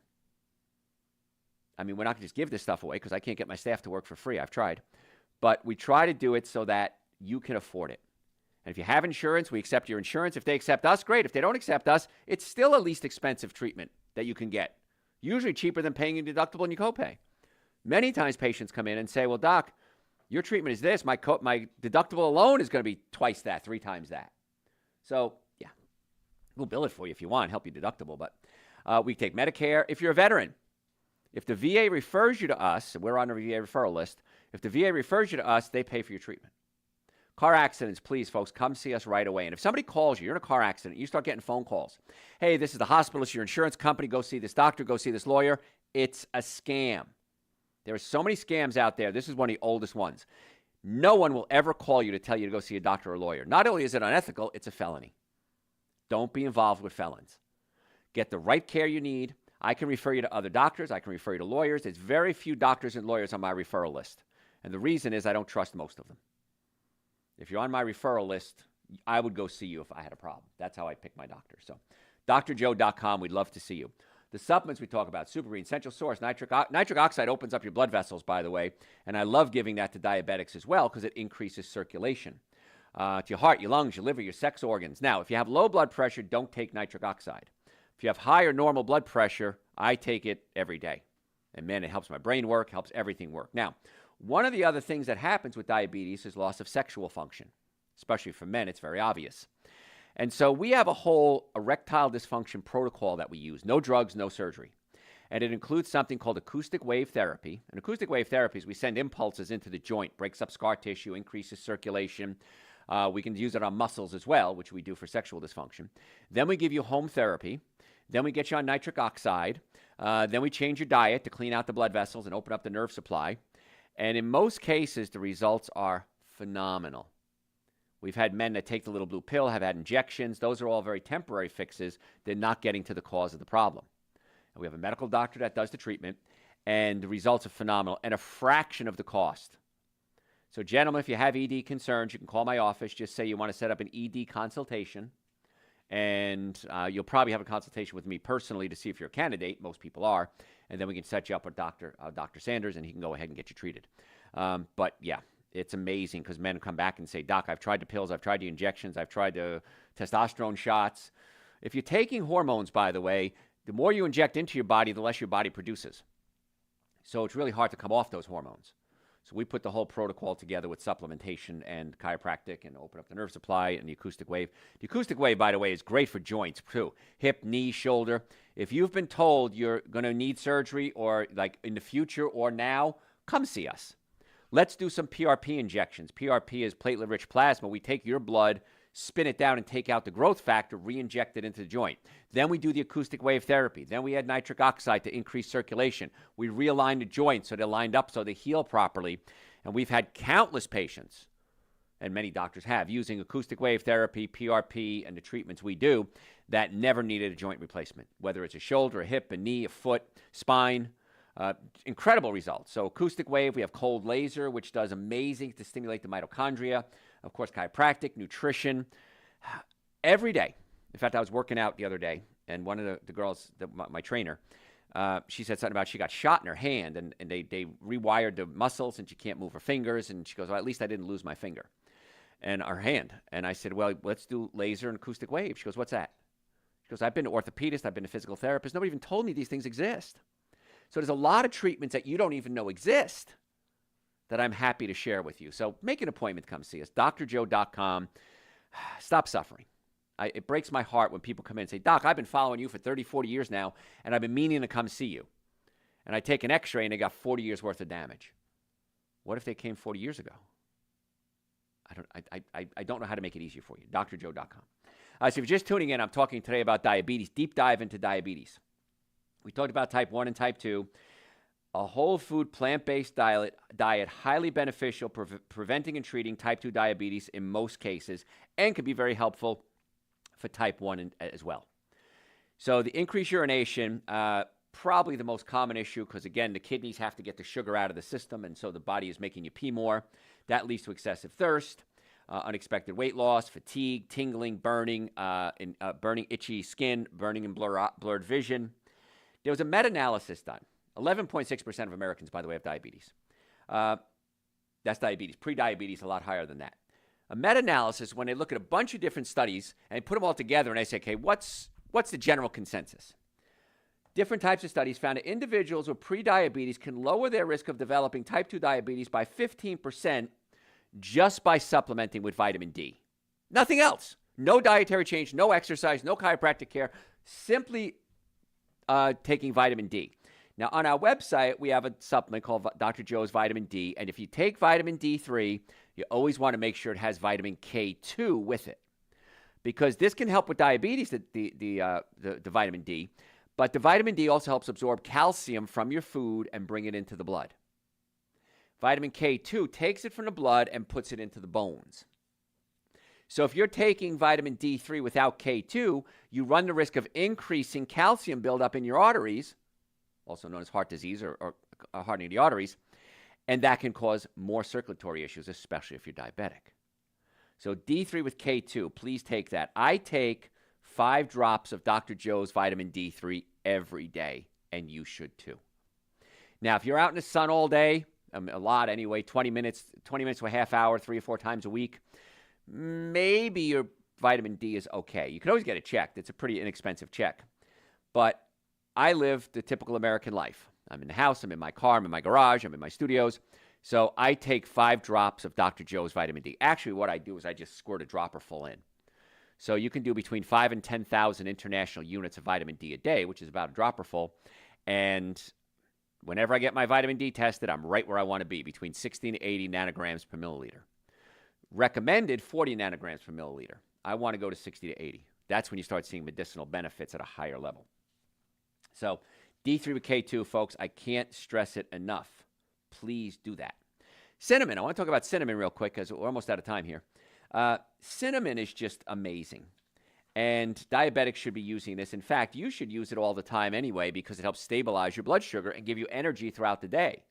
I mean, we're not going to just give this stuff away because I can't get my staff to work for free. I've tried. But we try to do it so that you can afford it. And if you have insurance, we accept your insurance. If they accept us, great. If they don't accept us, it's still a least expensive treatment that you can get. Usually cheaper than paying your deductible and your copay. Many times patients come in and say, well, doc, your treatment is this. My deductible alone is going to be twice that, 3 times that. So, yeah, we'll bill it for you if you want, help your deductible. But we take Medicare. If you're a veteran, if the VA refers you to us, we're on the VA referral list. If the VA refers you to us, they pay for your treatment. Car accidents, please, folks, come see us right away. And if somebody calls you, you're in a car accident, you start getting phone calls. Hey, this is the hospital, it's your insurance company, go see this doctor, go see this lawyer. It's a scam. There are so many scams out there. This is one of the oldest ones. No one will ever call you to tell you to go see a doctor or lawyer. Not only is it unethical, it's a felony. Don't be involved with felons. Get the right care you need. I can refer you to other doctors. I can refer you to lawyers. There's very few doctors and lawyers on my referral list. And the reason is I don't trust most of them. If you're on my referral list, I would go see you if I had a problem. That's how I pick my doctor. So drjoe.com, we'd love to see you. The supplements we talk about, Super Green, Essential Source, nitric oxide opens up your blood vessels, by the way, and I love giving that to diabetics as well because it increases circulation to your heart, your lungs, your liver, your sex organs. Now, if you have low blood pressure, don't take nitric oxide. If you have high or normal blood pressure, I take it every day. And man, it helps my brain work, helps everything work. Now, one of the other things that happens with diabetes is loss of sexual function. Especially for men, it's very obvious. And so we have a whole erectile dysfunction protocol that we use. No drugs, no surgery. And it includes something called acoustic wave therapy. And acoustic wave therapy is we send impulses into the joint, breaks up scar tissue, increases circulation. We can use it on muscles as well, which we do for sexual dysfunction. Then we give you home therapy. Then we get you on nitric oxide. Then we change your diet to clean out the blood vessels and open up the nerve supply. And in most cases, the results are phenomenal. We've had men that take the little blue pill, have had injections. Those are all very temporary fixes. They're not getting to the cause of the problem. And we have a medical doctor that does the treatment, and the results are phenomenal and a fraction of the cost. So, gentlemen, if you have ED concerns, you can call my office. Just say you want to set up an ED consultation, and you'll probably have a consultation with me personally to see if you're a candidate. Most people are. And then we can set you up with Dr. Sanders, and he can go ahead and get you treated. But, yeah. It's amazing because men come back and say, Doc, I've tried the pills, I've tried the injections, I've tried the testosterone shots. If you're taking hormones, by the way, the more you inject into your body, the less your body produces. So it's really hard to come off those hormones. So we put the whole protocol together with supplementation and chiropractic and open up the nerve supply and the acoustic wave. The acoustic wave, by the way, is great for joints too. Hip, knee, shoulder. If you've been told you're going to need surgery or like in the future or now, come see us. Let's do some PRP injections. PRP is platelet-rich plasma. We take your blood, spin it down, and take out the growth factor, re-inject it into the joint. Then we do the acoustic wave therapy. Then we add nitric oxide to increase circulation. We realign the joints so they're lined up so they heal properly. And we've had countless patients, and many doctors have, using acoustic wave therapy, PRP, and the treatments we do that never needed a joint replacement, whether it's a shoulder, a hip, a knee, a foot, spine. Incredible results. So acoustic wave, we have cold laser, which does amazing to stimulate the mitochondria. Of course, chiropractic, nutrition. Every day. In fact, I was working out the other day, and one of the girls, my trainer, she said something about she got shot in her hand, and they rewired the muscles, and she can't move her fingers. And she goes, well, at least I didn't lose my finger and her hand. And I said, well, let's do laser and acoustic wave. She goes, what's that? She goes, I've been to orthopedist, I've been to physical therapist. Nobody even told me these things exist. So there's a lot of treatments that you don't even know exist that I'm happy to share with you. So make an appointment, come see us, drjoe.com. Stop suffering. It breaks my heart when people come in and say, Doc, I've been following you for 30, 40 years now, and I've been meaning to come see you. And I take an x-ray, and they got 40 years worth of damage. What if they came 40 years ago? I don't know how to make it easier for you, drjoe.com. So if you're just tuning in, I'm talking today about diabetes, deep dive into diabetes. We talked about type 1 and type 2. A whole food, plant-based diet highly beneficial, preventing and treating type 2 diabetes in most cases, and can be very helpful for type 1 as well. So the increased urination, probably the most common issue because, again, the kidneys have to get the sugar out of the system, and so the body is making you pee more. That leads to excessive thirst, unexpected weight loss, fatigue, tingling, burning, burning itchy skin, burning and blurred vision. There was a meta-analysis done. 11.6% of Americans, by the way, have diabetes. That's diabetes. Pre-diabetes, a lot higher than that. A meta-analysis, when they look at a bunch of different studies and put them all together and they say, okay, what's the general consensus? Different types of studies found that individuals with pre-diabetes can lower their risk of developing type 2 diabetes by 15% just by supplementing with vitamin D. Nothing else. No dietary change, no exercise, no chiropractic care, simply taking vitamin D. Now, on our website, we have a supplement called Dr. Joe's Vitamin D, and if you take vitamin D3, you always want to make sure it has vitamin K2 with it, because this can help with diabetes, the vitamin D, but the vitamin D also helps absorb calcium from your food and bring it into the blood. Vitamin K2 takes it from the blood and puts it into the bones. So if you're taking vitamin D3 without K2, you run the risk of increasing calcium buildup in your arteries, also known as heart disease or hardening of the arteries, and that can cause more circulatory issues, especially if you're diabetic. So D3 with K2, please take that. I take 5 drops of Dr. Joe's vitamin D3 every day, and you should too. Now, if you're out in the sun all day, a lot anyway, 20 minutes to a half hour, 3 or 4 times a week, maybe your vitamin D is okay. You can always get it checked. It's a pretty inexpensive check. But I live the typical American life. I'm in the house, I'm in my car, I'm in my garage, I'm in my studios. So I take 5 drops of Dr. Joe's vitamin D. Actually, what I do is I just squirt a dropper full in. So you can do between 5 and 10,000 international units of vitamin D a day, which is about a dropper full. And whenever I get my vitamin D tested, I'm right where I want to be, between 60 and 80 nanograms per milliliter. Recommended 40 nanograms per milliliter. I want to go to 60 to 80. That's when you start seeing medicinal benefits at a higher level. So D3 with K2, folks, I can't stress it enough. Please do that. Cinnamon. I want to talk about cinnamon real quick because we're almost out of time here. Cinnamon is just amazing. And diabetics should be using this. In fact, you should use it all the time anyway because it helps stabilize your blood sugar and give you energy throughout the day.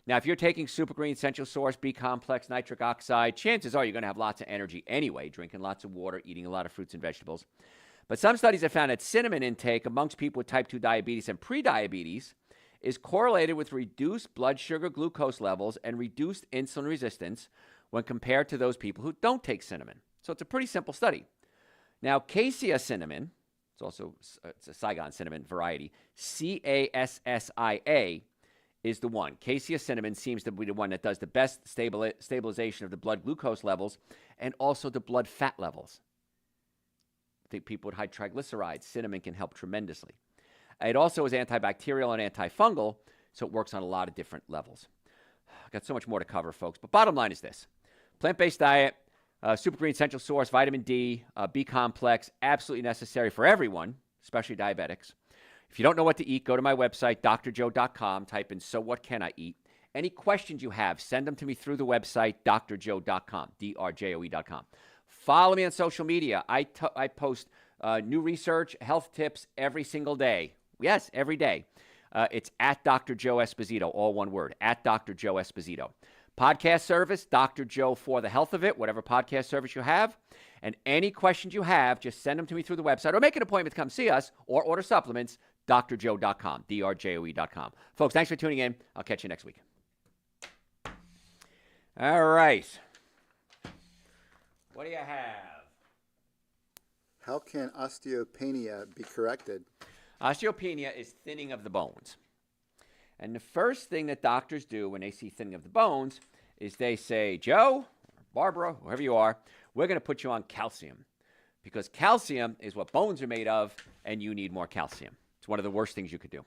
Now, if you're taking Super Green, Essential Source, B-complex, nitric oxide, chances are you're going to have lots of energy anyway, drinking lots of water, eating a lot of fruits and vegetables. But some studies have found that cinnamon intake amongst people with type 2 diabetes and prediabetes is correlated with reduced blood sugar glucose levels and reduced insulin resistance when compared to those people who don't take cinnamon. So it's a pretty simple study. Now, cassia cinnamon, it's a Saigon cinnamon variety, Cassia is the one. Cassia cinnamon seems to be the one that does the best stabilization of the blood glucose levels and also the blood fat levels. I think people with high triglycerides, cinnamon can help tremendously. It also is antibacterial and antifungal, so it works on a lot of different levels. I've got so much more to cover, folks. But bottom line is this. Plant-based diet, Super Green, Essential Source, vitamin D, B-complex, absolutely necessary for everyone, especially diabetics. If you don't know what to eat, go to my website, drjoe.com, type in, so what can I eat? Any questions you have, send them to me through the website, drjoe.com, drjoe.com. Follow me on social media. I post new research, health tips every single day. Yes, every day. It's at Dr. Joe Esposito, all one word, at Dr. Joe Esposito. Podcast service, Dr. Joe for the health of it, whatever podcast service you have. And any questions you have, just send them to me through the website or make an appointment to come see us or order supplements, drjoe.com, drjoe.com. Folks, thanks for tuning in. I'll catch you next week. All right. What do you have? How can osteopenia be corrected? Osteopenia is thinning of the bones. And the first thing that doctors do when they see thinning of the bones is they say, Joe, or Barbara, whoever you are, we're going to put you on calcium. Because calcium is what bones are made of, and you need more calcium. It's one of the worst things you could do.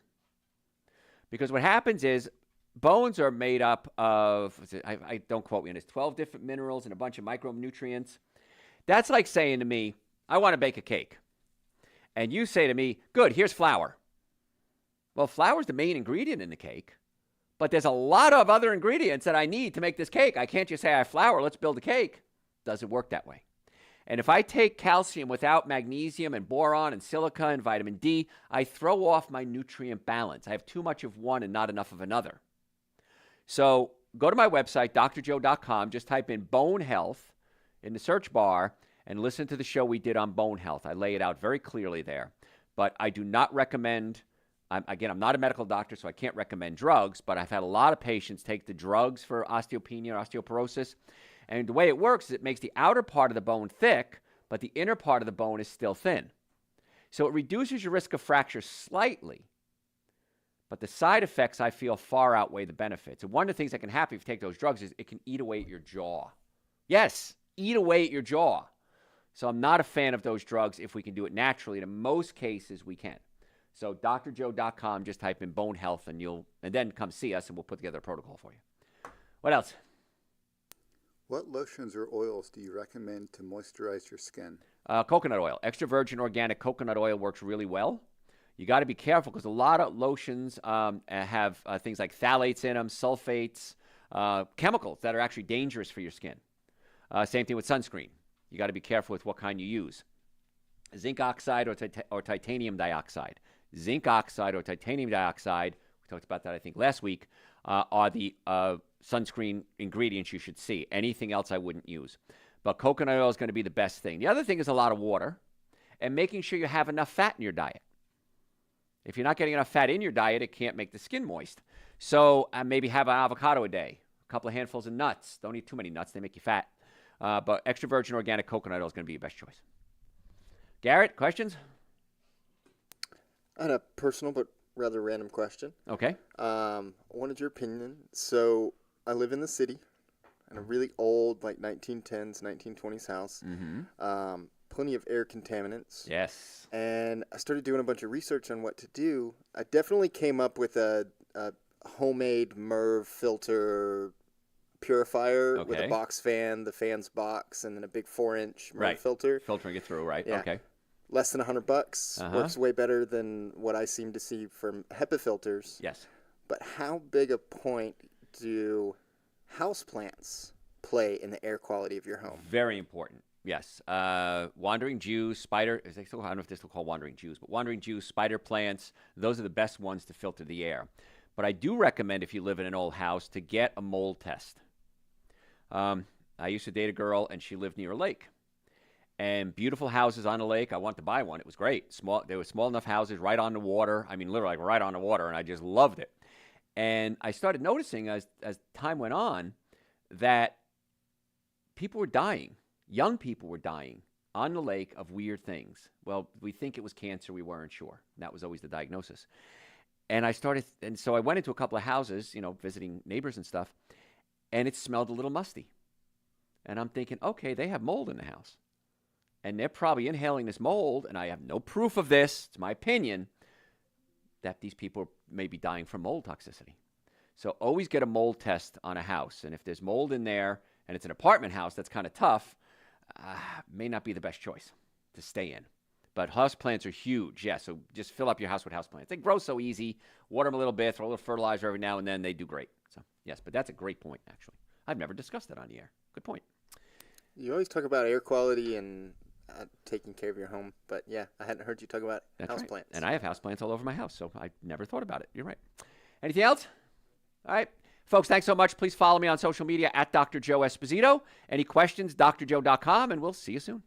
Because what happens is bones are made up of, I don't quote me on this, 12 different minerals and a bunch of micronutrients. That's like saying to me, I want to bake a cake. And you say to me, good, here's flour. Well, flour is the main ingredient in the cake, but there's a lot of other ingredients that I need to make this cake. I can't just say I have flour, let's build a cake. Doesn't work that way. And if I take calcium without magnesium and boron and silica and vitamin D, I throw off my nutrient balance. I have too much of one and not enough of another. So go to my website, drjoe.com, just type in bone health in the search bar and listen to the show we did on bone health. I lay it out very clearly there. But I do not recommend, I'm not a medical doctor, so I can't recommend drugs, but I've had a lot of patients take the drugs for osteopenia or osteoporosis. And the way it works is it makes the outer part of the bone thick, but the inner part of the bone is still thin. So it reduces your risk of fracture slightly, but the side effects, I feel, far outweigh the benefits. And one of the things that can happen if you take those drugs is it can eat away at your jaw. Yes, eat away at your jaw. So I'm not a fan of those drugs if we can do it naturally. And in most cases, we can. So drjoe.com, just type in bone health, and then come see us, and we'll put together a protocol for you. What else? What lotions or oils do you recommend to moisturize your skin? Coconut oil. Extra virgin organic coconut oil works really well. You got to be careful because a lot of lotions have things like phthalates in them, sulfates, chemicals that are actually dangerous for your skin. Same thing with sunscreen. You got to be careful with what kind you use. Zinc oxide or titanium dioxide. Zinc oxide or titanium dioxide, we talked about that I think last week, are the sunscreen ingredients you should see. Anything else I wouldn't use. But coconut oil is going to be the best thing. The other thing is a lot of water and making sure you have enough fat in your diet. If you're not getting enough fat in your diet, it can't make the skin moist. So maybe have an avocado a day, a couple of handfuls of nuts. Don't eat too many nuts. They make you fat. But extra virgin organic coconut oil is going to be your best choice. Garrett, questions? I had a personal but rather random question. Okay. I wanted your opinion. So I live in the city in a really old, like 1910s, 1920s house. Mm-hmm. plenty of air contaminants. Yes. And I started doing a bunch of research on what to do. I definitely came up with a homemade MERV filter purifier with a box fan, the fan's box, and then a big 4-inch MERV filter. Filtering it through, right? Yeah. Okay. Less than $100. Works way better than what I seem to see from HEPA filters. Yes. But how big a point do houseplants play in the air quality of your home? Very important. Yes. Wandering Jews, spider, I don't know if they're still called wandering Jews, but wandering Jews, spider plants, those are the best ones to filter the air. But I do recommend, if you live in an old house, to get a mold test. I used to date a girl, and she lived near a lake. And beautiful houses on the lake. I wanted to buy one. It was great. They were small enough houses right on the water. I mean, literally like right on the water, and I just loved it. And I started noticing as time went on that people were dying. Young people were dying on the lake of weird things. Well, we think it was cancer. We weren't sure. That was always the diagnosis. And so I went into a couple of houses, visiting neighbors and stuff, and it smelled a little musty. And I'm thinking, okay, they have mold in the house. And they're probably inhaling this mold, and I have no proof of this, it's my opinion, that these people may be dying from mold toxicity. So always get a mold test on a house. And if there's mold in there, and it's an apartment house, that's kind of tough, may not be the best choice to stay in. But houseplants are huge, yeah, so just fill up your house with houseplants. They grow so easy. Water them a little bit, throw a little fertilizer every now and then, they do great. So, yes, but that's a great point, actually. I've never discussed that on the air. Good point. You always talk about air quality and taking care of your home, but yeah, I hadn't heard you talk about houseplants. Right. And I have houseplants all over my house, so I never thought about it. You're right. Anything else? All right. Folks, thanks so much. Please follow me on social media at Dr. Joe Esposito. Any questions, drjoe.com, and we'll see you soon.